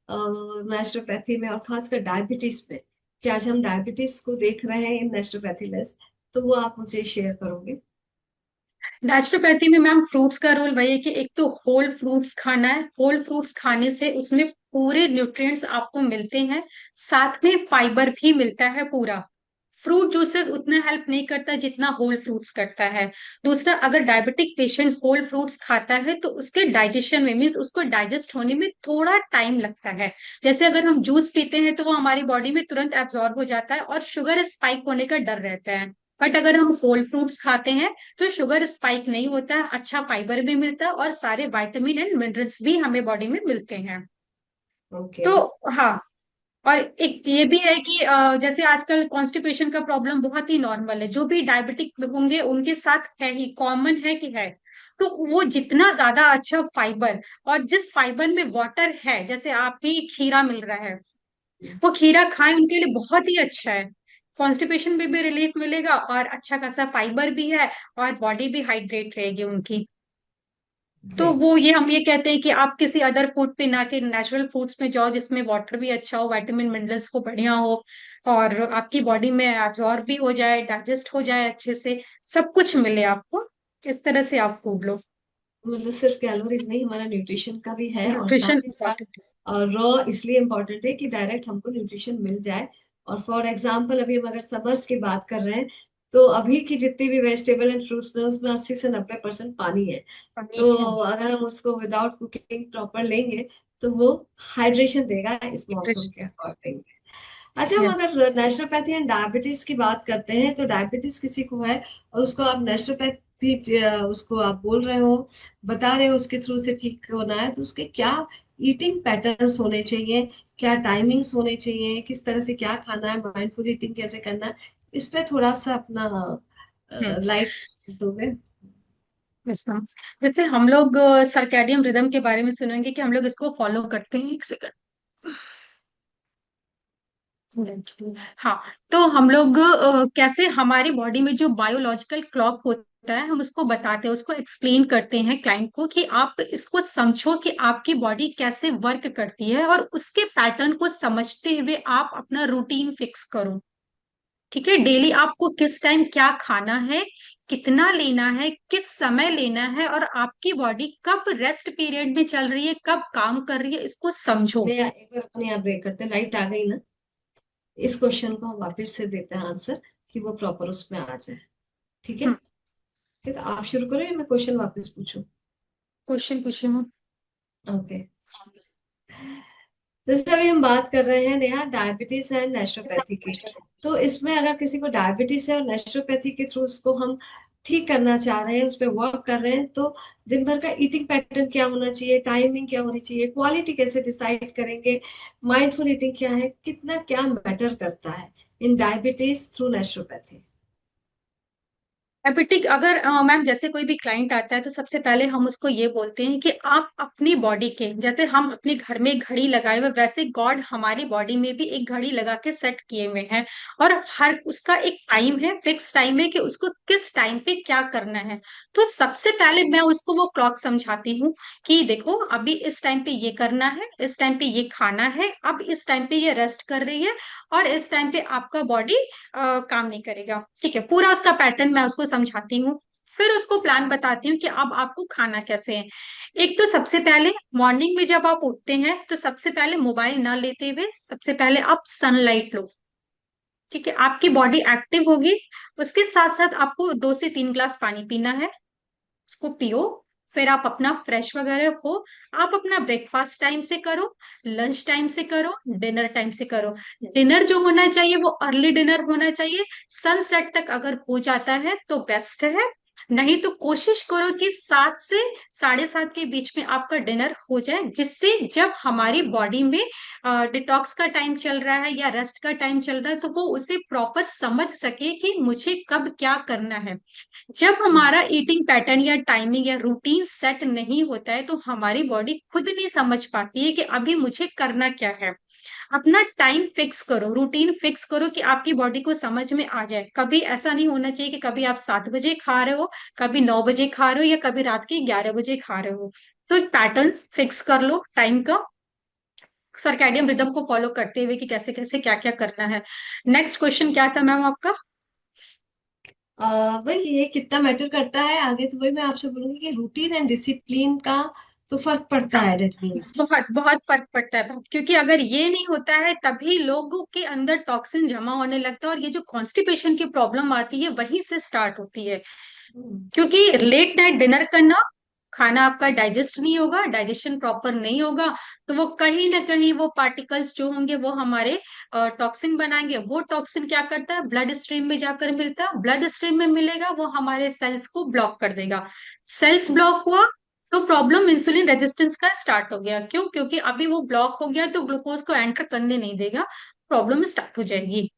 नेचुरोपैथी में, और खासकर डायबिटीज में, कि आज हम डायबिटीज को देख रहे हैं इन नेचुरोपैथी लेस, तो वो आप मुझे शेयर करोगे? नेचुरोपैथी में मैम फ्रूट्स का रोल वही है कि एक तो होल फ्रूट्स खाना है। होल फ्रूट्स खाने से उसमें पूरे न्यूट्रिएंट्स आपको मिलते हैं, साथ में फाइबर भी मिलता है पूरा। फ्रूट जूसेस उतना हेल्प नहीं करता जितना होल फ्रूट्स करता है। दूसरा, अगर डायबिटिक पेशेंट होल फ्रूट्स खाता है तो उसके डाइजेशन में, मीन्स उसको डाइजेस्ट होने में थोड़ा टाइम लगता है। जैसे अगर हम जूस पीते हैं तो वो हमारी बॉडी में तुरंत एब्जॉर्ब हो जाता है और शुगर स्पाइक होने का डर रहता है। बट अगर हम होल फ्रूट्स खाते हैं तो शुगर स्पाइक नहीं होता है, अच्छा फाइबर भी मिलता है और सारे विटामिन एंड मिनरल्स भी हमें बॉडी में मिलते हैं। ओके। तो हाँ, और एक ये भी है कि जैसे आजकल कॉन्स्टिपेशन का प्रॉब्लम बहुत ही नॉर्मल है, जो भी डायबिटिक होंगे उनके साथ है ही, कॉमन है कि है। तो वो जितना ज्यादा अच्छा फाइबर, और जिस फाइबर में वाटर है, जैसे आप भी खीरा मिल रहा है, वो खीरा खाएं, उनके लिए बहुत ही अच्छा है। कॉन्स्टिपेशन में भी रिलीफ मिलेगा और अच्छा खासा फाइबर भी है, और बॉडी भी हाइड्रेट रहेगी उनकी। तो ग्रेट। वो ये हम ये कहते हैं कि आप किसी अदर फूड पे ना, कि नेचुरल फूड्स में जाओ जिसमें वाटर भी अच्छा हो, विटामिन मिनरल्स को बढ़िया हो, और आपकी बॉडी में एब्जॉर्ब भी हो जाए, डाइजेस्ट हो जाए अच्छे से, सब कुछ मिले आपको, इस तरह से आप फूड लो। मतलब सिर्फ कैलोरीज नहीं, हमारा न्यूट्रिशन का भी है, और न्यूट्रिशन साथ ही साथ इम्पोर्टेंट रॉ इसलिए इम्पोर्टेंट है कि डायरेक्ट हमको न्यूट्रिशन मिल जाए। और फॉर एग्जाम्पल अभी हम अगर समर्स की बात कर रहे हैं, तो अभी की जितनी भी वेजिटेबल एंड फ्रूट्स में उसमें 80 से 90% पानी है। है। तो अगर हम उसको विदाउट कुकिंग प्रॉपर लेंगे तो वो हाइड्रेशन देगा इस मौसम के अकॉर्डिंग। अच्छा, हम यस। अगर नेचुरोपैथी एंड डायबिटीज की बात करते हैं, तो डायबिटीज किसी को है और उसको आप नेचुरोपैथी उसको आप बोल रहे हो, बता रहे हो उसके थ्रू से ठीक होना है, तो उसके क्या ईटिंग पैटर्न्स होने चाहिए, क्या टाइमिंग्स होने चाहिए, किस तरह से क्या खाना है, माइंडफुल ईटिंग कैसे करना है, इस पे थोड़ा सा अपना हम्म। लाइट दोगे? Yes ma'am. जैसे हम लोग सर्कैडियम रिदम के बारे में सुनेंगे कि हम लोग इसको फॉलो करते हैं, एक सेकंड। हाँ, तो हम लोग कैसे हमारी बॉडी में जो बायोलॉजिकल क्लॉक होता है, हम उसको बताते हैं, उसको एक्सप्लेन करते हैं क्लाइंट को कि आप इसको समझो कि आपकी बॉडी कैसे वर्क करती है, और उसके पैटर्न को समझते हुए आप अपना रूटीन फिक्स करो। ठीक है, डेली आपको किस टाइम क्या खाना है, कितना लेना है, किस समय लेना है, और आपकी बॉडी कब रेस्ट पीरियड में चल रही है, कब काम कर रही है, इसको समझो। नहीं, एक बार अपने यहाँ ब्रेक करते हैं, लाइट आ गई ना, इस क्वेश्चन को हम वापस से देते हैं आंसर, कि वो प्रॉपर उसमें आ जाए। ठीक है? ठीक है, तो आप शुरू करो या मैं क्वेश्चन वापस पूछूं? क्वेश्चन पूछिए मैम। ओके। जैसे अभी हम बात कर रहे हैं नेहा डायबिटीज एंड नेचुरोपैथी की, तो इसमें अगर किसी को डायबिटीज है और नेचुरोपैथी के थ्रू उसको हम ठीक करना चाह रहे हैं, उस पर वर्क कर रहे हैं, तो दिन भर का ईटिंग पैटर्न क्या होना चाहिए, टाइमिंग क्या होनी चाहिए, क्वालिटी कैसे डिसाइड करेंगे, माइंडफुल ईटिंग क्या है, कितना क्या मैटर करता है in diabetes through naturopathy? Diabetic अगर मैम, जैसे कोई भी क्लाइंट आता है तो सबसे पहले हम उसको ये बोलते हैं कि आप अपनी बॉडी के, जैसे हम अपने घर में घड़ी लगाए हुए, वैसे गॉड हमारी बॉडी में भी एक घड़ी लगा के सेट किए हुए हैं, और हर उसका एक टाइम है, फिक्स टाइम है कि उसको किस टाइम पे क्या करना है। तो सबसे पहले मैं उसको वो क्लॉक समझाती हूँ कि देखो, अभी इस टाइम पे ये करना है, इस टाइम पे ये खाना है, अब इस टाइम पे ये रेस्ट कर रही है, और इस टाइम पे आपका बॉडी काम नहीं करेगा। ठीक है, पूरा उसका पैटर्न मैं उसको समझाती हूँ। फिर उसको प्लान बताती हूँ कि अब आपको खाना कैसे है। एक तो सबसे पहले मॉर्निंग में जब आप उठते हैं तो सबसे पहले मोबाइल ना लेते हुए सबसे पहले आप सनलाइट लो। ठीक है, आपकी बॉडी एक्टिव होगी। उसके साथ साथ आपको 2 से 3 ग्लास पानी पीना है, उसको पियो। फिर आप अपना फ्रेश वगैरह हो, आप अपना ब्रेकफास्ट टाइम से करो, लंच टाइम से करो, डिनर टाइम से करो। डिनर जो होना चाहिए वो अर्ली डिनर होना चाहिए, सनसेट तक अगर हो जाता है तो बेस्ट है। नहीं तो कोशिश करो कि 7 से 7:30 के बीच में आपका डिनर हो जाए, जिससे जब हमारी बॉडी में डिटॉक्स का टाइम चल रहा है या रेस्ट का टाइम चल रहा है तो वो उसे प्रॉपर समझ सके कि मुझे कब क्या करना है। जब हमारा ईटिंग पैटर्न या टाइमिंग या रूटीन सेट नहीं होता है तो हमारी बॉडी खुद नहीं समझ पाती है कि अभी मुझे करना क्या है। अपना टाइम फिक्स करो, रूटीन फिक्स करो कि आपकी बॉडी को समझ में आ जाए। कभी ऐसा नहीं होना चाहिए कि कभी आप 7 बजे खा रहे हो, कभी 9 बजे खा रहे हो, या कभी रात के 11 बजे खा रहे हो। तो एक पैटर्न फिक्स कर लो टाइम का, सर्कैडियम रिदम को फॉलो करते हुए कि कैसे कैसे क्या क्या करना है। नेक्स्ट क्वेश्चन क्या था मैम आपका? वही ये कितना मैटर करता है आगे, तो वही मैं आपसे बोलूंगी कि रूटीन एंड डिसिप्लिन का तो फर्क पड़ता है, डेट मीन्स। बहुत बहुत फर्क पड़ता है क्योंकि अगर ये नहीं होता है तभी लोगों के अंदर टॉक्सिन जमा होने लगता है, और ये जो कॉन्स्टिपेशन की प्रॉब्लम आती है वहीं से स्टार्ट होती है। क्योंकि लेट नाइट डिनर करना, खाना आपका डाइजेस्ट नहीं होगा, डाइजेशन प्रॉपर नहीं होगा, तो वो कहीं ना कहीं वो पार्टिकल्स जो होंगे वो हमारे टॉक्सिन बनाएंगे। वो टॉक्सिन क्या करता है, ब्लड स्ट्रीम में जाकर मिलता है, ब्लड स्ट्रीम में मिलेगा, वो हमारे सेल्स को ब्लॉक कर देगा। सेल्स ब्लॉक हुआ तो प्रॉब्लम इंसुलिन रेजिस्टेंस का स्टार्ट हो गया। क्यों? क्योंकि अभी वो ब्लॉक हो गया तो ग्लूकोज को एंटर करने नहीं देगा, प्रॉब्लम स्टार्ट हो जाएगी।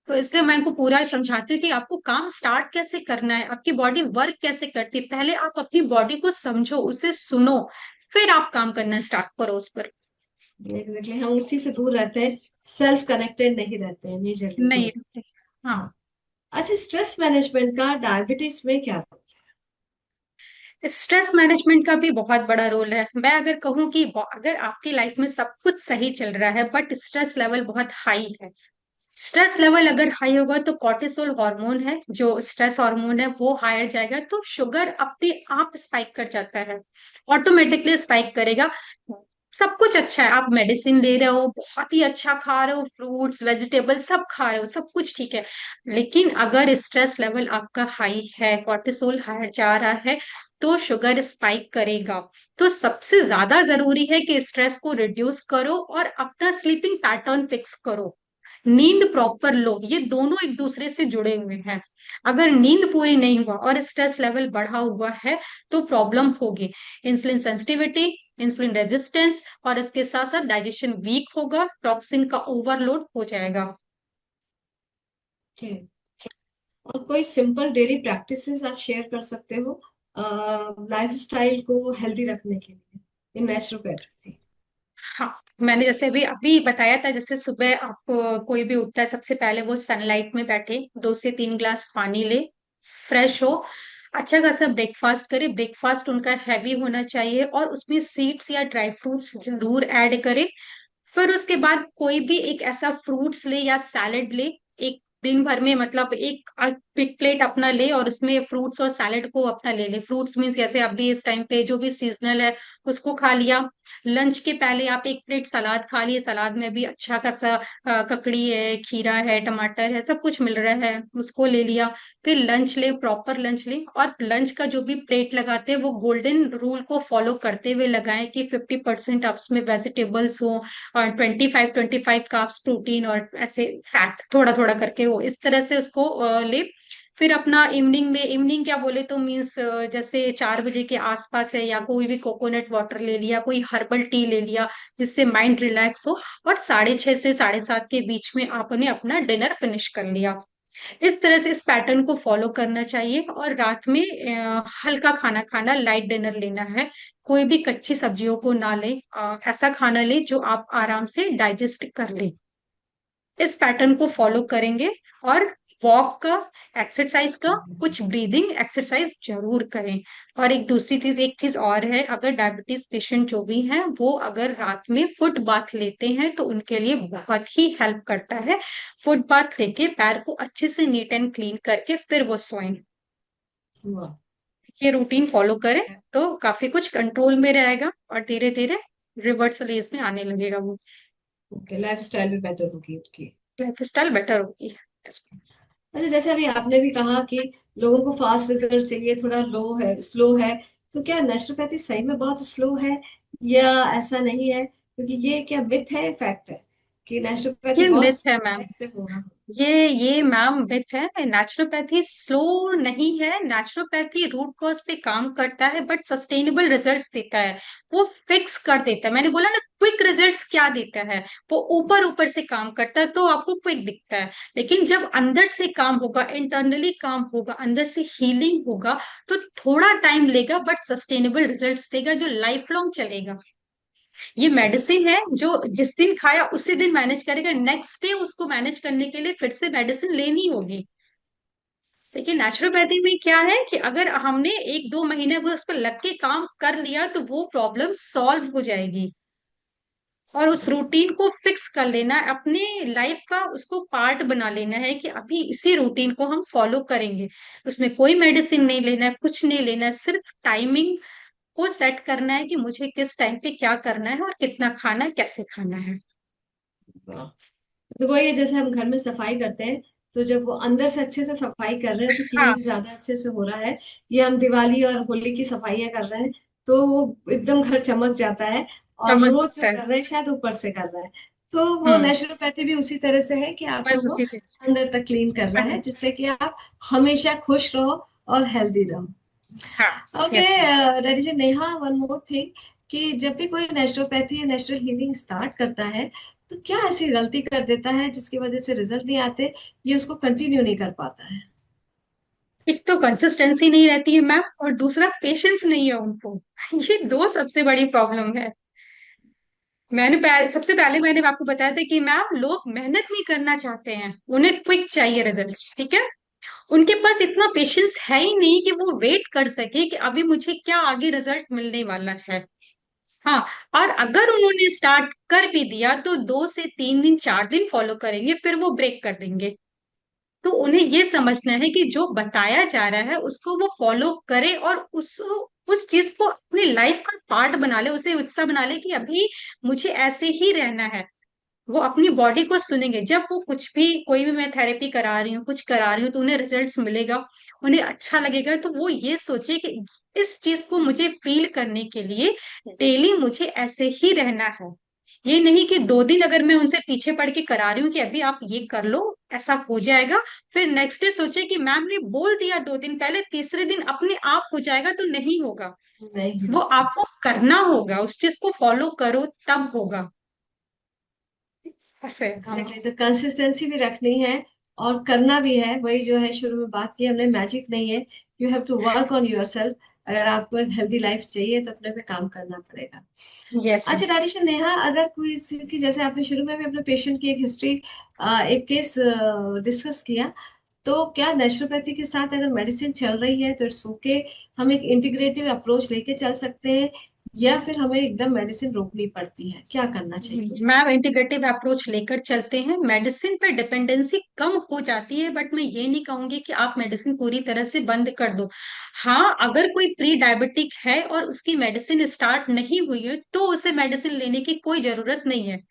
तो इसलिए मैं इनको पूरा समझाती हूँ कि आपको काम स्टार्ट कैसे करना है, आपकी बॉडी वर्क कैसे करती है, पहले आप अपनी बॉडी को समझो, उसे सुनो, फिर आप काम करना स्टार्ट करो उस पर। एग्जैक्टली, हम उसी से दूर रहते हैं, सेल्फ कनेक्टेड नहीं रहते हैं मेजरली नहीं। तो। हाँ। हाँ। अच्छा, स्ट्रेस मैनेजमेंट का डायबिटीज में क्या? स्ट्रेस मैनेजमेंट का भी बहुत बड़ा रोल है। मैं अगर कहूँ कि अगर आपकी लाइफ में सब कुछ सही चल रहा है बट स्ट्रेस लेवल बहुत हाई है, स्ट्रेस लेवल अगर हाई होगा तो कॉर्टिसोल हार्मोन है जो स्ट्रेस हार्मोन है वो हायर जाएगा, तो शुगर अपने आप स्पाइक कर जाता है, ऑटोमेटिकली स्पाइक करेगा। सब कुछ अच्छा है, आप मेडिसिन ले रहे हो, बहुत ही अच्छा खा रहे हो, फ्रूट्स वेजिटेबल सब खा रहे हो, सब कुछ ठीक है, लेकिन अगर स्ट्रेस लेवल आपका हाई है, कॉर्टिसोल हायर जा रहा है, तो शुगर स्पाइक करेगा। तो सबसे ज्यादा जरूरी है कि स्ट्रेस को रिड्यूस करो और अपना स्लीपिंग पैटर्न फिक्स करो, नींद प्रॉपर लो, ये दोनों एक दूसरे से जुड़े हुए हैं। अगर नींद पूरी नहीं हुआ और स्ट्रेस लेवल बढ़ा हुआ है तो प्रॉब्लम होगी, इंसुलिन सेंसिटिविटी, इंसुलिन रेजिस्टेंस, और इसके साथ साथ डाइजेशन वीक होगा, टॉक्सिन का ओवरलोड हो जाएगा। ठीक। और कोई सिंपल डेली प्रैक्टिसेस आप शेयर कर सकते हो लाइफ स्टाइल को हेल्दी रखने के लिए इन नेचुरोपैथी? हाँ, मैंने जैसे अभी अभी बताया था, जैसे सुबह आप कोई भी उठता है सबसे पहले वो सनलाइट में बैठे, 2 से 3 ग्लास पानी ले, फ्रेश हो, अच्छा खासा ब्रेकफास्ट करे, ब्रेकफास्ट उनका हैवी होना चाहिए और उसमें सीड्स या ड्राई फ्रूट्स जरूर ऐड करे। फिर उसके बाद कोई भी एक ऐसा फ्रूट्स ले या सैलेड ले, एक दिन भर में मतलब एक बिग प्लेट अपना ले और उसमें फ्रूट्स और सैलेड को अपना ले ले। फ्रूट्स मीन्स जैसे अभी इस टाइम पे जो भी सीजनल है उसको खा लिया। लंच के पहले आप एक प्लेट सलाद खा लिए, सलाद में भी अच्छा खासा ककड़ी है, खीरा है, टमाटर है, सब कुछ मिल रहा है, उसको ले लिया। फिर लंच ले, प्रॉपर लंच ले, और लंच का जो भी प्लेट लगाते हैं वो गोल्डन रूल को फॉलो करते हुए लगाएं कि 50% आप उसमें वेजिटेबल्स हो और 25 कार्ब्स प्रोटीन और ऐसे फैट थोड़ा थोड़ा करके हो, इस तरह से उसको ले। फिर अपना इवनिंग में, इवनिंग क्या बोले तो मीन्स जैसे 4 बजे के आसपास है, या कोई भी कोकोनट वाटर ले लिया, कोई हर्बल टी ले लिया जिससे माइंड रिलैक्स हो, और 6:30 से 7:30 के बीच में आपने अपना डिनर फिनिश कर लिया। इस तरह से इस पैटर्न को फॉलो करना चाहिए, और रात में हल्का खाना खाना, लाइट डिनर लेना है, कोई भी कच्ची सब्जियों को ना ले, ऐसा खाना ले जो आप आराम से डाइजेस्ट कर ले। इस पैटर्न को फॉलो करेंगे, और वॉक का, एक्सरसाइज का, कुछ ब्रीदिंग एक्सरसाइज जरूर करें। और एक दूसरी चीज, एक चीज और है, अगर डायबिटीज पेशेंट जो भी हैं वो अगर रात में फुट बाथ लेते हैं तो उनके लिए बहुत ही हेल्प करता है। फुट बाथ लेके पैर को अच्छे से नीट एंड क्लीन करके फिर वो सोएं। वाह। ये रूटीन फॉलो करें तो काफी कुछ कंट्रोल में रहेगा, और धीरे धीरे रिवर्सलेज में आने लगेगा वो, ओके, लाइफ स्टाइल भी बेटर होगी उनकी। लाइफ स्टाइल बेटर होगी। अच्छा, जैसे अभी आपने भी कहा कि लोगों को फास्ट रिजल्ट चाहिए, थोड़ा लो है, स्लो है, तो क्या नेचुरोपैथी सही में बहुत स्लो है या ऐसा नहीं है? क्योंकि ये क्या मिथ है, फैक्ट है कि नेचुरोपैथी ये बहुत मिथ है मैम, इफेक्टिव होगा? ये मैम मिथ है, नेचुरोपैथी स्लो नहीं है, नेचुरोपैथी रूट कॉज पे काम करता है बट सस्टेनेबल रिजल्ट्स देता है, वो फिक्स कर देता है। मैंने बोला ना, क्विक रिजल्ट्स क्या देता है, वो ऊपर ऊपर से काम करता है तो आपको क्विक दिखता है, लेकिन जब अंदर से काम होगा, इंटरनली काम होगा, अंदर से हीलिंग होगा, तो थोड़ा टाइम लेगा बट सस्टेनेबल रिजल्ट्स देगा जो लाइफ लॉन्ग चलेगा। ये मेडिसिन है जो जिस दिन खाया उसी दिन मैनेज करेगा, नेक्स्ट डे उसको मैनेज करने के लिए फिर से मेडिसिन लेनी होगी। लेकिन नेचुरोपैथी में क्या है कि अगर हमने 1-2 महीने अगर उस पर लग के काम कर लिया तो वो प्रॉब्लम सॉल्व हो जाएगी। और उस रूटीन को फिक्स कर लेना है, अपने लाइफ का उसको पार्ट बना लेना है कि अभी इसी रूटीन को हम फॉलो करेंगे, उसमें कोई मेडिसिन नहीं लेना है, कुछ नहीं लेना है, सिर्फ टाइमिंग को सेट करना है कि मुझे किस टाइम पे क्या करना है और कितना खाना है, कैसे खाना है। वाह। तो वही है, जैसे हम घर में सफाई करते हैं, तो जब वो अंदर से अच्छे से सफाई कर रहे हैं तो हाँ, क्लीन ज्यादा अच्छे से हो रहा है। ये हम दिवाली और होली की सफाइयां कर रहे हैं तो वो एकदम घर चमक जाता है। और समझ रोज जो सकता है। कर रहे हैं शायद ऊपर से कर रहे हैं। तो वो हम्म। नेचुरोपैथी भी उसी तरह से है कि आपको बस वो उसी तरह से। अंदर तक क्लीन कर रहा है, जिससे कि आप हमेशा खुश रहो और हेल्दी रहो। हाँ। Okay. Yes ma'am. That is Neha, one more thing, कि जब भी कोई नेचुरोपैथी या नेचुरल हीलिंग स्टार्ट करता है तो क्या ऐसी गलती कर देता है जिसकी वजह से रिजल्ट नहीं आते, ये उसको कंटिन्यू नहीं कर पाता है? एक तो कंसिस्टेंसी नहीं रहती है मैम, और दूसरा पेशेंस नहीं है उनको। ये दो सबसे बड़ी प्रॉब्लम है। सबसे पहले मैंने आपको बताया था कि मैम लोग मेहनत नहीं करना चाहते हैं, उन्हें क्विक चाहिए रिजल्ट्स, ठीक है। उनके पास इतना पेशेंस है ही नहीं कि वो वेट कर सके कि अभी मुझे क्या आगे रिजल्ट मिलने वाला है। हाँ, और अगर उन्होंने स्टार्ट कर भी दिया तो 2 से 3 दिन 4 दिन फॉलो करेंगे, फिर वो ब्रेक कर देंगे। तो उन्हें ये समझना है कि जो बताया जा रहा है उसको वो फॉलो करे, और उस चीज को अपनी लाइफ का पार्ट बना ले, उसे हिस्सा बना ले कि अभी मुझे ऐसे ही रहना है। वो अपनी बॉडी को सुनेंगे। जब वो कुछ भी, कोई भी मैं थेरेपी करा रही हूँ, कुछ करा रही हूँ, तो उन्हें रिजल्ट्स मिलेगा, उन्हें अच्छा लगेगा, तो वो ये सोचे कि इस चीज को मुझे फील करने के लिए डेली मुझे ऐसे ही रहना है। ये नहीं कि 2 दिन अगर मैं उनसे पीछे पड़ के करा रही हूँ कि अभी आप ये कर लो, ऐसा हो जाएगा, फिर नेक्स्ट डे सोचे कि मैम ने बोल दिया 2 दिन पहले, तीसरे दिन अपने आप हो जाएगा, तो नहीं होगा। नहीं वो होगा। आपको करना होगा, उस चीज को फॉलो करो तब होगा। ऐसे हाँ। एग्जैक्टली, तो कंसिस्टेंसी भी रखनी है और करना भी है। वही जो है शुरू में बात की हमने, मैजिक नहीं है। You have to work on yourself. अगर आपको एक हेल्दी लाइफ चाहिए तो अपने पे काम करना पड़ेगा। Yes ma'am. अच्छा डायरेक्शन नेहा, अगर कोई की, जैसे आपने शुरू में भी अपने पेशेंट की एक हिस्ट्री, एक केस डिस्कस किया, तो क्या नेचुरोपैथी के साथ अगर मेडिसिन चल रही है तो इट्स ओके, हम एक इंटीग्रेटिव अप्रोच लेके चल सकते हैं, या फिर हमें एकदम मेडिसिन रोकनी पड़ती है, क्या करना चाहिए? मैम इंटीग्रेटिव अप्रोच लेकर चलते हैं, मेडिसिन पे डिपेंडेंसी कम हो जाती है, बट मैं ये नहीं कहूंगी कि आप मेडिसिन पूरी तरह से बंद कर दो। हाँ, अगर कोई प्री डायबिटिक है और उसकी मेडिसिन स्टार्ट नहीं हुई है तो उसे मेडिसिन लेने की कोई जरूरत नहीं है,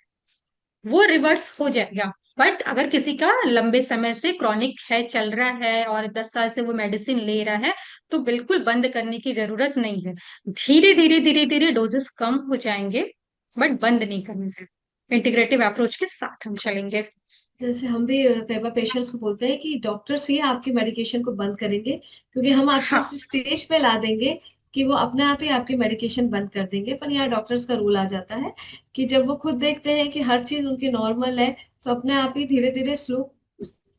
वो रिवर्स हो जाएगा। बट अगर किसी का लंबे समय से क्रॉनिक है, चल रहा है, और 10 साल से वो मेडिसिन ले रहा है, तो बिल्कुल बंद करने की जरूरत नहीं है। धीरे धीरे धीरे धीरे डोजेस कम हो जाएंगे, बट बंद नहीं करना है। इंटीग्रेटिव अप्रोच के साथ हम चलेंगे। जैसे हम भी कई बार पेशेंट्स को बोलते हैं कि डॉक्टर्स ही आपकी मेडिकेशन को बंद करेंगे, क्योंकि हम आपको हाँ। उस स्टेज पे ला देंगे कि वो अपने आप ही आपकी मेडिकेशन बंद कर देंगे। पर यहाँ डॉक्टर्स का रूल आ जाता है कि जब वो खुद देखते हैं कि हर चीज उनकी नॉर्मल है, तो अपने आप ही धीरे धीरे स्लो,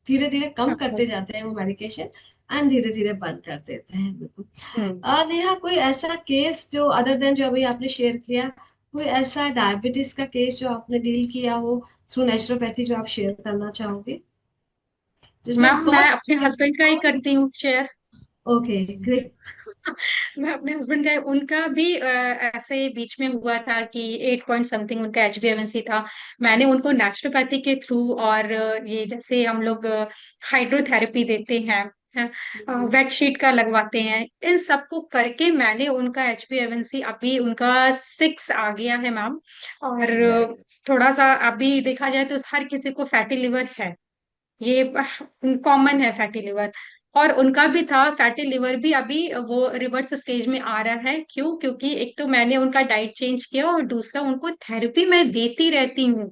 धीरे धीरे कम अच्छा। करते जाते हैं वो मेडिकेशन, एंड धीरे धीरे बंद कर देते हैं, बिल्कुल। हम्म। नेहा, कोई ऐसा केस जो अदर देन जो अभी आपने शेयर किया, कोई ऐसा डायबिटीज का केस जो आपने डील किया हो थ्रू नेचुरोपैथी, जो आप शेयर करना चाहोगे, जिसमें मैम मैं बहुत अपने अच्छा हस्बैंड का ही रिस्पॉन्स? करती हूँ शेयर। Okay, great. मैं अपने हस्बैंड का, उनका भी ऐसे बीच में हुआ था कि 8 पॉइंट समथिंग उनका HbA1c था। मैंने उनको नेचुरोपैथी के थ्रू, और ये जैसे हम लोग हाइड्रोथेरेपी देते हैं, वेट शीट का लगवाते हैं, इन सबको करके मैंने उनका HbA1c, अभी उनका 6 आ गया है मैम। और वेरी गुड। थोड़ा सा अभी देखा जाए तो हर किसी को फैटी लिवर है, ये कॉमन है फैटी लिवर। और उनका भी था फैटी लिवर भी, अभी वो रिवर्स स्टेज में आ रहा है। क्यों? क्योंकि एक तो मैंने उनका डाइट चेंज किया, और दूसरा उनको थेरेपी मैं देती रहती हूँ।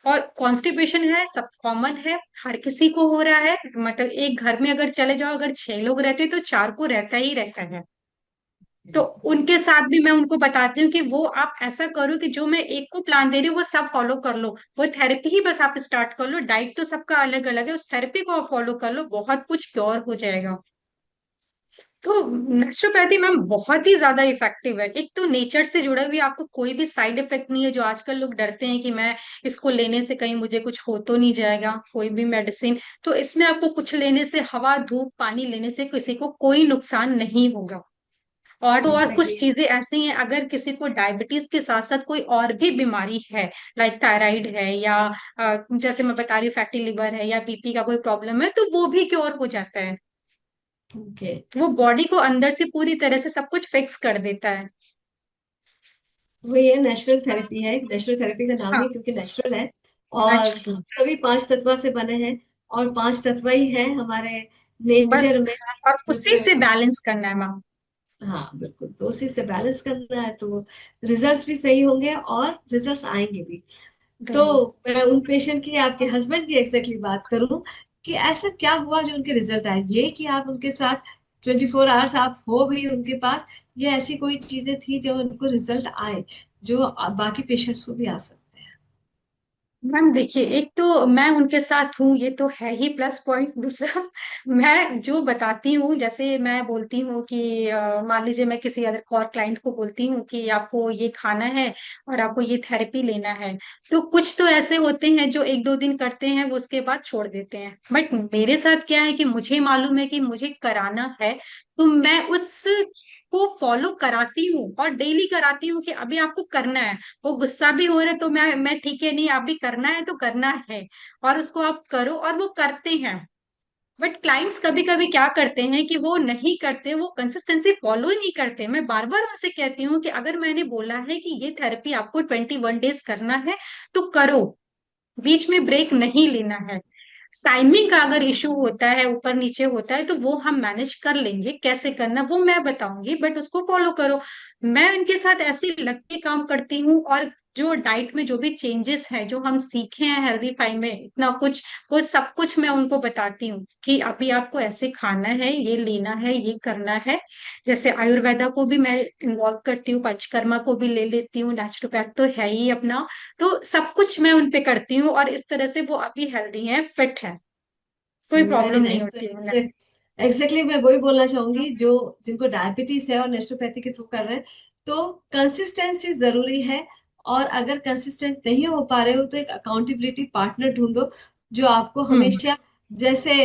और कॉन्स्टिपेशन है, सब कॉमन है, हर किसी को हो रहा है। मतलब एक घर में अगर चले जाओ, अगर 6 लोग रहते हैं तो 4 को रहता ही रहता है। तो उनके साथ भी मैं उनको बताती हूँ कि वो आप ऐसा करो कि जो मैं एक को प्लान दे रही हूँ वो सब फॉलो कर लो, वो थेरेपी ही बस आप स्टार्ट कर लो, डाइट तो सबका अलग अलग है, उस थेरेपी को आप फॉलो कर लो, बहुत कुछ क्योर हो जाएगा। तो नेचुरोपैथी मैम बहुत ही ज्यादा इफेक्टिव है। एक तो नेचर से जुड़ा हुआ, आपको कोई भी साइड इफेक्ट नहीं है, जो आजकल लोग डरते हैं कि मैं इसको लेने से कहीं मुझे कुछ हो तो नहीं जाएगा, कोई भी मेडिसिन। तो इसमें आपको कुछ लेने से, हवा धूप पानी लेने से किसी को कोई नुकसान नहीं होगा। और कुछ एग्जैक्टली। चीजें ऐसी हैं, अगर किसी को डायबिटीज के साथ साथ कोई और भी बीमारी है, लाइक थायराइड है, या जैसे मैं बता रही हूँ फैटी लिवर है, या बीपी का कोई प्रॉब्लम है, तो वो भी क्योर हो जाता है। ओके। वो बॉडी को अंदर से पूरी तरह से सब कुछ फिक्स कर देता है। वो ये नेचुरल थेरेपी है, नेचुरल थेरेपी का नाम हाँ, ही क्योंकि नेचुरल है। और नेचुरल। हम सभी पांच तत्व से बने हैं, और पांच तत्व ही हैं हमारे बस, नेचर में। और उसी जैसे, से बैलेंस करना है मैम। हाँ बिल्कुल, तो उसी से बैलेंस करना है, तो रिजल्ट्स भी सही होंगे और रिजल्ट्स आएंगे भी। तो जरूर। मैं उन पेशेंट की, आपके हस्बैंड की एग्जैक्टली बात करूं कि ऐसा क्या हुआ जो उनके रिजल्ट आए, ये कि आप उनके साथ 24 आवर्स आप हो भी उनके पास, ये ऐसी कोई चीजें थी जो उनको रिजल्ट आए जो बाकी पेशेंट्स को भी आ सकते हैं। मैम देखिए, एक तो मैं उनके साथ हूँ, ये तो है ही प्लस पॉइंट। दूसरा, मैं जो बताती हूँ, जैसे मैं बोलती हूँ कि मान लीजिए मैं किसी अदर और क्लाइंट को बोलती हूँ कि आपको ये खाना है और आपको ये थेरेपी लेना है, तो कुछ तो ऐसे होते हैं जो एक दो दिन करते हैं, वो उसके बाद छोड़ देते हैं। बट मेरे साथ क्या है कि मुझे मालूम है कि मुझे कराना है, तो मैं उस को फॉलो कराती हूँ और डेली कराती हूँ कि अभी आपको करना है। वो गुस्सा भी हो रहे तो मैं ठीक है, नहीं आप भी करना है तो करना है, और उसको आप करो, और वो करते हैं। बट क्लाइंट्स कभी कभी क्या करते हैं कि वो नहीं करते, वो कंसिस्टेंसी फॉलो ही नहीं करते। मैं बार बार उनसे कहती हूँ कि अगर मैंने बोला है कि ये थेरेपी आपको 21 डेज करना है, तो करो, बीच में ब्रेक नहीं लेना है। टाइमिंग का अगर इशू होता है, ऊपर नीचे होता है, तो वो हम मैनेज कर लेंगे, कैसे करना वो मैं बताऊंगी, बट उसको फॉलो करो। मैं इनके साथ ऐसे लग के काम करती हूँ, और जो डाइट में जो भी चेंजेस हैं जो हम सीखे हैं हेल्दी फाइव में, इतना कुछ, वो सब कुछ मैं उनको बताती हूँ कि अभी आपको ऐसे खाना है, ये लेना है, ये करना है। जैसे आयुर्वेदा को भी मैं इन्वॉल्व करती हूँ, पंचकर्मा को भी ले लेती हूँ, नेचुरोपैथ तो है ही अपना। तो सब कुछ मैं उन पे करती हूँ, और इस तरह से वो अभी हेल्दी है, फिट है, कोई वेरी प्रॉब्लम नहीं नाइस। तो होती है उन्हें। एग्जैक्टली मैं वही बोलना चाहूंगी, जो जिनको डायबिटीज है और नेचुरोपैथी के थ्रू कर रहे हैं, तो कंसिस्टेंसी जरूरी है। और अगर कंसिस्टेंट नहीं हो पा रहे हो तो एक अकाउंटेबिलिटी पार्टनर ढूंढो जो आपको हम्म। हमेशा, जैसे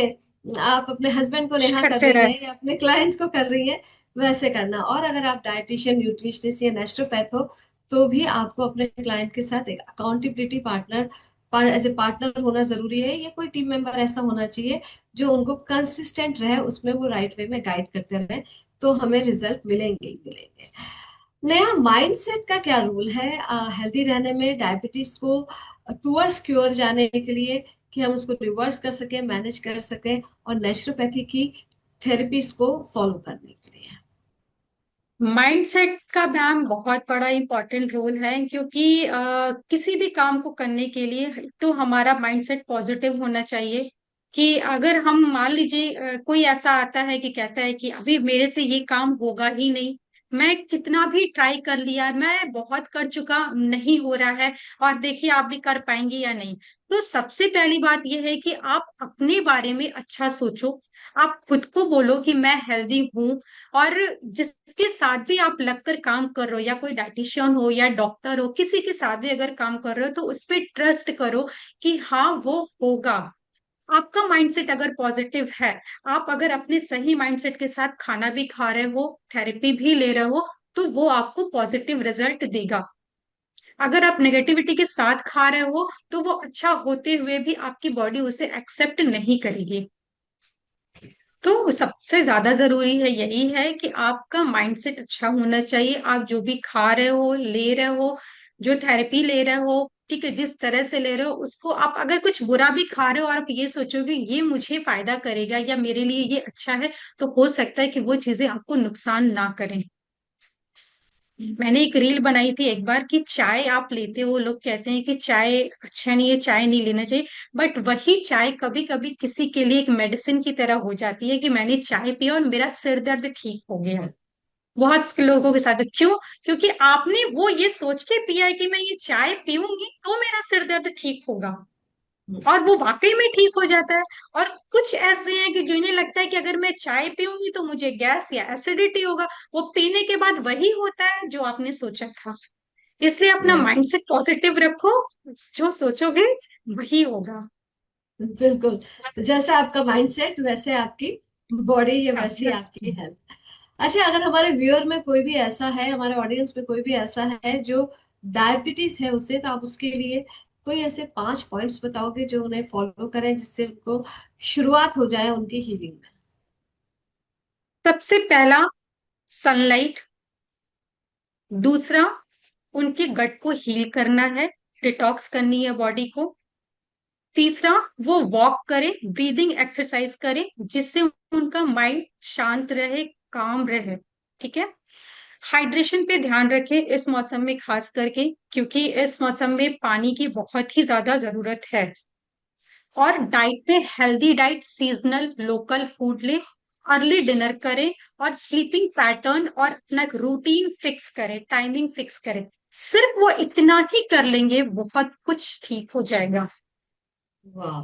आप अपने हस्बैंड को कुछ नेहा कर करते रही रहे। हैं या अपने क्लाइंट्स को कर रही हैं, वैसे करना। और अगर आप डाइटिशियन, न्यूट्रिशनिस्ट या नेचुरोपैथ हो, तो भी आपको अपने क्लाइंट के साथ एक accountability partner, as a partner होना जरूरी है। या कोई टीम मेंबर ऐसा होना चाहिए जो उनको कंसिस्टेंट रहे, उसमें वो राइट वे में गाइड करते रहे, तो हमें रिजल्ट मिलेंगे ही मिलेंगे। नया माइंडसेट का क्या रोल है हेल्दी रहने में, डायबिटीज को टूवर्ड्स क्योर जाने के लिए, कि हम उसको रिवर्स कर सकें, मैनेज कर सकें, और नेचुरोपैथी की थेरेपीज को फॉलो करने के लिए। माइंडसेट का मैम बहुत बड़ा इंपॉर्टेंट रोल है, क्योंकि किसी भी काम को करने के लिए एक तो हमारा माइंडसेट पॉजिटिव होना चाहिए। कि अगर हम मान लीजिए कोई ऐसा आता है कि कहता है कि अभी मेरे से ये काम होगा ही नहीं, मैं कितना भी ट्राई कर लिया, मैं बहुत कर चुका, नहीं हो रहा है, और देखिए आप भी कर पाएंगे या नहीं। तो सबसे पहली बात यह है कि आप अपने बारे में अच्छा सोचो। आप खुद को बोलो कि मैं हेल्दी हूँ, और जिसके साथ भी आप लगकर काम कर रहे हो, या कोई डाइटिशियन हो या डॉक्टर हो, किसी के साथ भी अगर काम कर रहे हो, तो उस पर ट्रस्ट करो कि हाँ वो होगा। आपका माइंडसेट अगर पॉजिटिव है, आप अगर अपने सही माइंडसेट के साथ खाना भी खा रहे हो, थेरेपी भी ले रहे हो, तो वो आपको पॉजिटिव रिजल्ट देगा। अगर आप नेगेटिविटी के साथ खा रहे हो, तो वो अच्छा होते हुए भी आपकी बॉडी उसे एक्सेप्ट नहीं करेगी। तो सबसे ज्यादा जरूरी है यही है कि आपका माइंडसेट अच्छा होना चाहिए। आप जो भी खा रहे हो, ले रहे हो, जो थेरेपी ले रहे हो, ठीक है, जिस तरह से ले रहे हो उसको, आप अगर कुछ बुरा भी खा रहे हो और आप ये सोचोगे ये मुझे फायदा करेगा या मेरे लिए ये अच्छा है, तो हो सकता है कि वो चीजें आपको नुकसान ना करें। मैंने एक रील बनाई थी एक बार कि चाय आप लेते हो, लोग कहते हैं कि चाय अच्छा नहीं है, चाय नहीं लेना चाहिए। बट वही चाय कभी कभी किसी के लिए एक मेडिसिन की तरह हो जाती है, कि मैंने चाय पी और मेरा सिर दर्द ठीक हो गया। बहुत से लोगों के साथ क्यों? क्योंकि आपने वो ये सोच के पिया है कि मैं ये चाय पीऊंगी तो मेरा सिर दर्द ठीक होगा, और वो वाकई में ठीक हो जाता है। और कुछ ऐसे हैं कि जिन्हें लगता है कि अगर मैं चाय पीऊंगी तो मुझे गैस या एसिडिटी होगा, वो पीने के बाद वही होता है जो आपने सोचा था। इसलिए अपना राइट। माइंडसेट पॉजिटिव रखो, जो सोचोगे वही होगा। बिल्कुल। तो जैसा आपका माइंडसेट वैसे आपकी बॉडी, या हाँ, वैसी आपकी हेल्थ। अच्छा, अगर हमारे व्यूअर में कोई भी ऐसा है, हमारे ऑडियंस में कोई भी ऐसा है जो डायबिटीज है उसे, तो आप उसके लिए कोई ऐसे 5 पॉइंट्स बताओगे जो उन्हें फॉलो करें, जिससे उनको शुरुआत हो जाए उनकी हीलिंग में। सबसे पहला, सनलाइट। दूसरा, उनके गट को हील करना है, डिटॉक्स करनी है बॉडी को। तीसरा, वो वॉक करें, ब्रीदिंग एक्सरसाइज करें, जिससे उनका माइंड शांत रहे, काम रहे। ठीक है। हाइड्रेशन पे ध्यान रखें इस मौसम में खास करके, क्योंकि इस मौसम में पानी की बहुत ही ज्यादा जरूरत है। और डाइट में healthy diet, seasonal local food ले, अर्ली डिनर करें, और स्लीपिंग पैटर्न और अपना रूटीन फिक्स करें, टाइमिंग फिक्स करें। सिर्फ वो इतना ही कर लेंगे, बहुत कुछ ठीक हो जाएगा। वाह,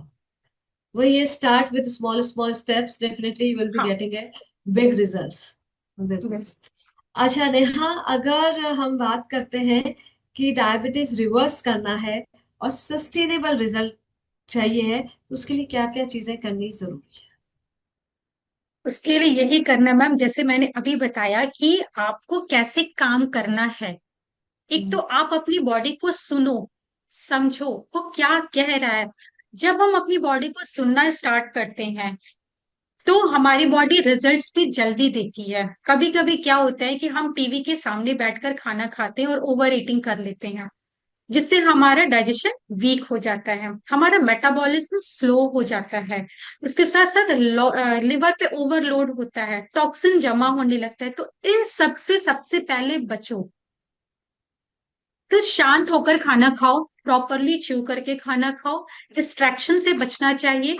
वही है, start with small small steps, definitely you will be हाँ। Getting a big results. बिल्कुल। बस। अच्छा नेहा, अगर हम बात करते हैं कि डायबिटीज रिवर्स करना है और सस्टेनेबल रिजल्ट चाहिए है, तो उसके लिए क्या क्या चीजें करनी जरूरी उसके लिए यही करना मैम, जैसे मैंने अभी बताया कि आपको कैसे काम करना है। एक तो है? आप अपनी बॉडी को सुनो, समझो वो क्या कह रहा है। जब हम अपनी बॉडी को सुनना स्टार्ट करते हैं, तो हमारी बॉडी रिजल्ट्स भी जल्दी देती है। कभी कभी क्या होता है कि हम टीवी के सामने बैठकर खाना खाते हैं और ओवर ईटिंग कर लेते हैं, जिससे हमारा डाइजेशन वीक हो जाता है, हमारा मेटाबॉलिज्म स्लो हो जाता है। उसके साथ साथ लिवर पे ओवरलोड होता है, टॉक्सिन जमा होने लगता है। तो इन सब से सबसे पहले बचो। तो शांत होकर खाना खाओ, प्रॉपरली च्यू करके खाना खाओ, डिस्ट्रैक्शन से बचना चाहिए।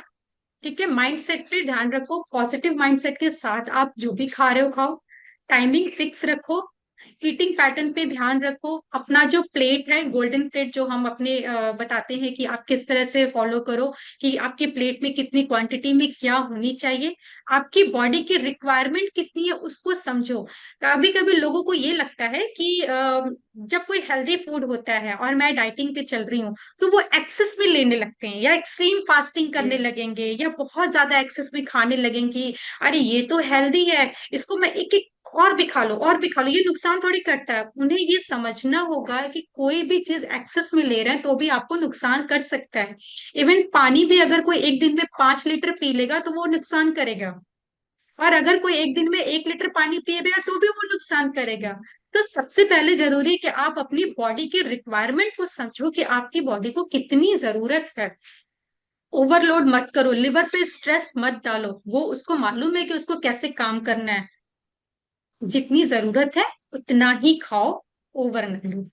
ठीक है। माइंड सेट पे ध्यान रखो, पॉजिटिव माइंड सेट के साथ आप जो भी खा रहे हो खाओ। टाइमिंग फिक्स रखो, ईटिंग पैटर्न पे ध्यान रखो। अपना जो प्लेट है, गोल्डन प्लेट जो हम अपने बताते हैं कि आप किस तरह से फॉलो करो, कि आपकी प्लेट में कितनी क्वांटिटी में क्या होनी चाहिए, आपकी बॉडी की रिक्वायरमेंट कितनी है उसको समझो। कभी कभी लोगों को ये लगता है कि जब कोई हेल्दी फूड होता है और मैं डाइटिंग पे चल रही हूँ, तो वो एक्सेस में लेने लगते हैं, या एक्सट्रीम फास्टिंग करने लगेंगे, या बहुत ज्यादा एक्सेस में खाने लगेंगे। अरे ये तो हेल्दी है, इसको मैं एक एक और भी खा लो, और भी खा लो, ये नुकसान थोड़ी करता है। उन्हें ये समझना होगा कि कोई भी चीज एक्सेस में ले रहे हैं तो भी आपको नुकसान कर सकता है। इवन पानी भी अगर कोई एक दिन में 5 लीटर पी लेगा तो वो नुकसान करेगा, और अगर कोई एक दिन में 1 लीटर पानी पिएगा तो भी वो नुकसान करेगा। तो सबसे पहले जरूरी है कि आप अपनी बॉडी की रिक्वायरमेंट को समझो, कि आपकी बॉडी को कितनी जरूरत है। ओवरलोड मत करो, लिवर पे स्ट्रेस मत डालो, वो उसको मालूम है कि उसको कैसे काम करना है। जितनी जरूरत है उतना ही खाओ, ओवर न लो।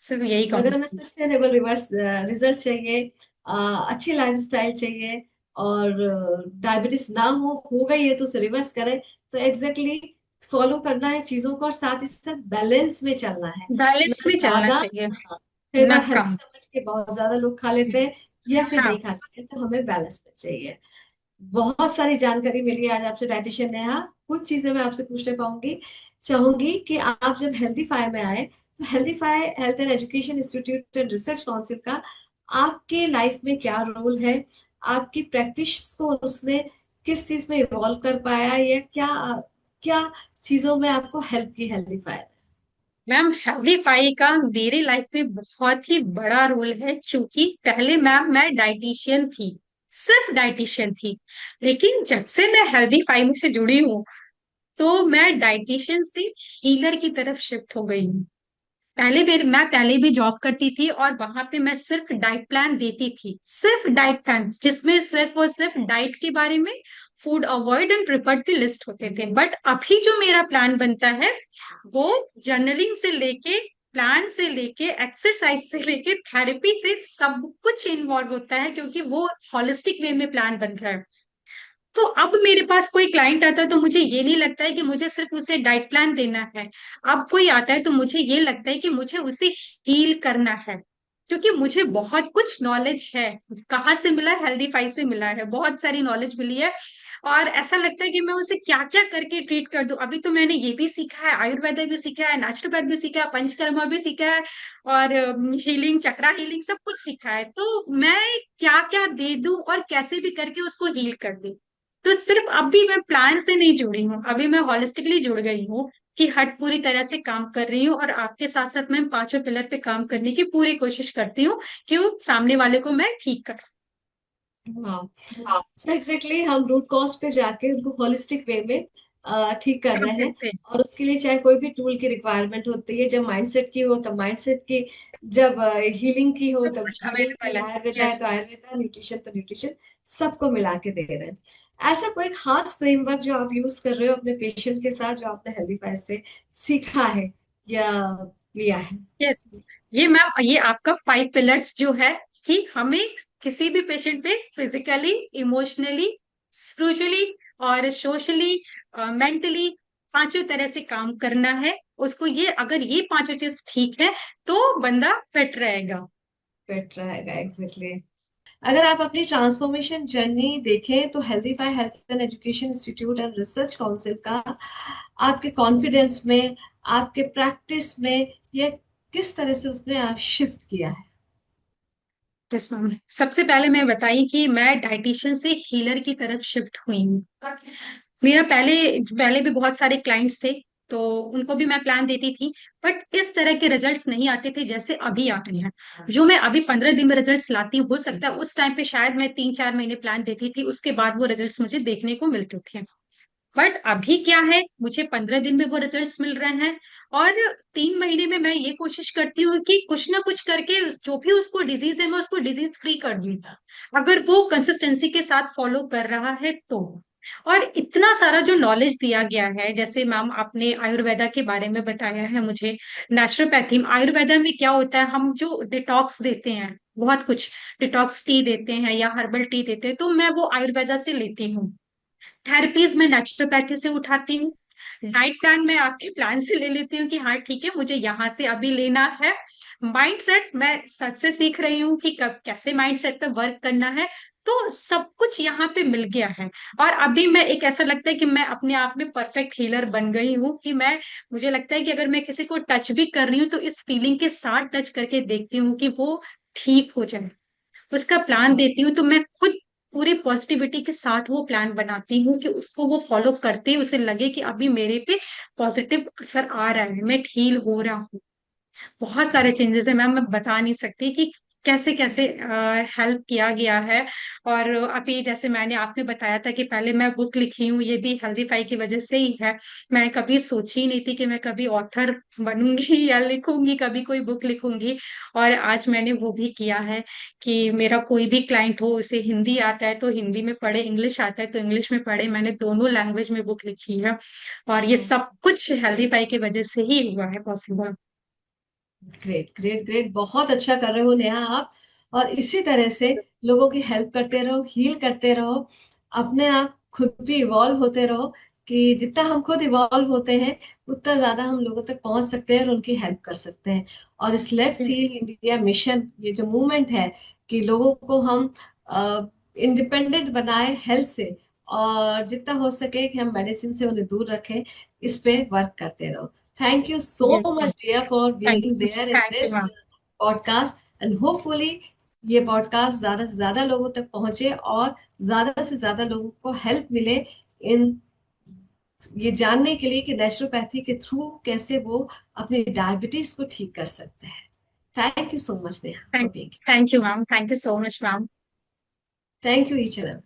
सिर्फ यही अगर हमें कहूंगी। सस्टेनेबल रिवर्स रिजल्ट चाहिए, अच्छी लाइफस्टाइल चाहिए, और डायबिटीज ना हो गई है तो उसे रिवर्स करें, तो एग्जैक्टली फॉलो करना है चीजों को, और साथ ही साथ बैलेंस में चलना है। बैलेंस ना में चलना ज्यादा, चाहिए, हाँ, कई न बार हेल्थ कम। समझ के बहुत ज्यादा लोग खा लेते हैं या फिर हाँ नहीं खाते हैं, तो हमें बैलेंस में चाहिए। बहुत सारी जानकारी मिली आज आपसे डाइटिशियन नेहा। कुछ चीजें मैं आपसे पूछने पाऊंगी चाहूंगी कि आप जब हेल्दीफाई में आए, तो healthify health and education institute and research council का आपके लाइफ में क्या रोल है? आपकी प्रैक्टिस को उसने किस चीज में इवॉल्व कर पाया, या क्या क्या चीजों में आपको हेल्प की हेल्दीफाई? मैम, हेल्दीफाई का मेरी लाइफ में बहुत ही बड़ा रोल है, क्योंकि पहले मैम मैं डाइटिशियन थी, सिर्फ डाइटिशियन थी। लेकिन जब से मैं हेल्दीफाई में से जुड़ी हूँ, तो मैं डाइटिशियन से हीलर की तरफ शिफ्ट हो गई हूँ। मैं पहले भी जॉब करती थी, और वहां पे मैं सिर्फ डाइट प्लान देती थी, सिर्फ डाइट प्लान, जिसमें सिर्फ और सिर्फ डाइट के बारे में, फूड अवॉइड एंड प्रिफर्ड के लिस्ट होते थे। बट अभी जो मेरा प्लान बनता है, वो जर्नलिंग से लेके, प्लान से लेके, एक्सरसाइज से लेके, थेरेपी से सब कुछ इन्वॉल्व होता है, क्योंकि वो हॉलिस्टिक वे में प्लान बन रहा है। तो अब मेरे पास कोई क्लाइंट आता है तो मुझे ये नहीं लगता है कि मुझे सिर्फ उसे डाइट प्लान देना है। अब कोई आता है तो मुझे ये लगता है कि मुझे उसे हील करना है, क्योंकि मुझे बहुत कुछ नॉलेज है। कहाँ से मिला? हेल्दीफाई से मिला है, बहुत सारी नॉलेज मिली है। और ऐसा लगता है कि मैं उसे क्या क्या करके ट्रीट कर दूं। अभी तो मैंने ये भी सीखा है, आयुर्वेदा भी सीखा है, नेचुरोपैथ भी सीखा है, पंचकर्मा भी सीखा है, और हीलिंग, चक्रा हीलिंग, सब कुछ सीखा है। तो मैं क्या क्या दे दूं और कैसे भी करके उसको हील कर दूं। तो सिर्फ अभी मैं प्लान से नहीं जुड़ी हूँ, अभी मैं हॉलिस्टिकली जुड़ गई हूँ, कि हट पूरी तरह से काम कर रही हूँ, और आपके साथ साथ मैं पांचों पिलर पे काम करने की पूरी कोशिश करती हूँ, कि वो सामने वाले को मैं ठीक कर हाँ, सकूँ। हाँ। सो एग्जैक्टली हम रूट कॉज पे जाके उनको होलिस्टिक वे में ठीक कर कर रहे हैं। देते हैं। और उसके लिए चाहे कोई भी टूल की रिक्वायरमेंट होती है, जब माइंडसेट की हो तब माइंडसेट की, जब हीलिंग की हो सब तब कुछ हीलिंग की, अवेलेबल है। आयुर्वेदा है यस। तो आयुर्वेदा, न्यूट्रिशन तो न्यूट्रिशन, सबको मिला के दे रहे हैं। ऐसा कोई खास फ्रेमवर्क जो आप यूज कर रहे हो अपने पेशेंट के साथ, जो आपने हेल्दीफाई से सीखा है या लिया है? यस, ये मैम, ये आपका 5 पिलर्स जो है कि हमें किसी भी पेशेंट पे फिजिकली, इमोशनली, स्पिरिचुअली और सोशली, मेंटली, पांचों तरह से काम करना है उसको। ये अगर ये पांचों चीज ठीक है तो बंदा फिट रहेगा। फिट रहेगा, एग्जैक्टली। अगर आप अपनी ट्रांसफॉर्मेशन जर्नी देखें तो healthify health and education institute and research council का आपके कॉन्फिडेंस में, आपके प्रैक्टिस में, ये किस तरह से उसने शिफ्ट किया है? यस मैम, सबसे पहले मैं बताई कि मैं डाइटिशियन से हीलर की तरफ शिफ्ट हुई हूँ। मेरा पहले पहले भी बहुत सारे क्लाइंट्स थे, तो उनको भी मैं प्लान देती थी, बट इस तरह के रिजल्ट्स नहीं आते थे जैसे अभी आ रहे हैं। जो मैं अभी 15 दिन में रिजल्ट्स लाती हूँ, हो सकता है उस टाइम पे शायद मैं 3-4 महीने प्लान देती थी, उसके बाद वो रिजल्ट्स मुझे देखने को मिलते थे। बट अभी क्या है, मुझे 15 दिन में वो रिजल्ट्स मिल रहे हैं। और 3 महीने में मैं ये कोशिश करती हूँ कि कुछ ना कुछ करके जो भी उसको डिजीज है मैं उसको डिजीज फ्री कर दूँ, अगर वो कंसिस्टेंसी के साथ फॉलो कर रहा है तो। और इतना सारा जो नॉलेज दिया गया है, जैसे मैम आपने आयुर्वेदा के बारे में बताया है मुझे, नेचुरोपैथी, आयुर्वेदा में क्या होता है, हम जो डिटॉक्स देते हैं, बहुत कुछ डिटॉक्स टी देते हैं या हर्बल टी देते हैं, तो मैं वो आयुर्वेदा से लेती हूँ। थेरेपीज मैं नेचुरोपैथी से उठाती हूँ। डाइट प्लान मैं आपके प्लान से ले लेती हूँ कि हाँ ठीक है, मुझे यहाँ से अभी लेना है। माइंडसेट मैं सच से सीख रही हूँ कि कब कैसे माइंडसेट पे वर्क करना है। तो सब कुछ यहाँ पे मिल गया है। और अभी मैं एक ऐसा लगता है कि मैं अपने आप में परफेक्ट हीलर बन गई हूँ कि मैं, मुझे लगता है कि अगर मैं किसी को टच भी कर रही हूँ तो इस फीलिंग के साथ टच करके देखती हूँ कि वो ठीक हो जाए, उसका प्लान हाँ, देती हूँ, तो मैं खुद पूरी पॉजिटिविटी के साथ वो प्लान बनाती हूँ कि उसको वो फॉलो करते ही उसे लगे कि अभी मेरे पे पॉजिटिव असर आ रहा है, मैं ठीक हो रहा हूँ। बहुत सारे चेंजेस है मैम, मैं बता नहीं सकती कि कैसे कैसे हेल्प किया गया है। और अभी जैसे मैंने आपने बताया था कि पहले मैं बुक लिखी हूँ, ये भी हेल्दीफाई की वजह से ही है। मैं कभी सोची ही नहीं थी कि मैं कभी ऑथर बनूंगी या लिखूंगी, कभी कोई बुक लिखूंगी। और आज मैंने वो भी किया है कि मेरा कोई भी क्लाइंट हो, उसे हिंदी आता है तो हिंदी में पढ़े, इंग्लिश आता है तो इंग्लिश में पढ़े, मैंने दोनों लैंग्वेज में बुक लिखी है। और ये सब कुछ हेल्दीफाई की वजह से ही हुआ है पॉसिबल। ग्रेट ग्रेट ग्रेट, बहुत अच्छा कर रहे हो नेहा आप। और इसी तरह से लोगों की हेल्प करते रहो, हील करते रहो, अपने आप खुद भी इवॉल्व होते रहो। कि जितना हम खुद इवॉल्व होते हैं उतना ज्यादा हम लोगों तक पहुंच सकते हैं और उनकी हेल्प कर सकते हैं। और इस लेट्स हील इंडिया मिशन, ये जो मूवमेंट है कि लोगों को हम इंडिपेंडेंट बनाए हेल्थ से, और जितना हो सके कि हम मेडिसिन से उन्हें दूर रखें, इस पे वर्क करते रहो। Thank you so yes ma'am, much, dear, for thank being you, there in thank you this ma'am. podcast. And hopefully ये पॉडकास्ट ज्यादा से ज्यादा लोगों तक पहुंचे और ज्यादा से ज्यादा लोगों को हेल्प मिले इन ये जानने के लिए कि नेचुरोपैथी के थ्रू कैसे वो अपनी डायबिटीज को ठीक कर सकते हैं। Thank you so much Neha for thank being. Thank you ma'am, thank you so much ma'am. Thank you each and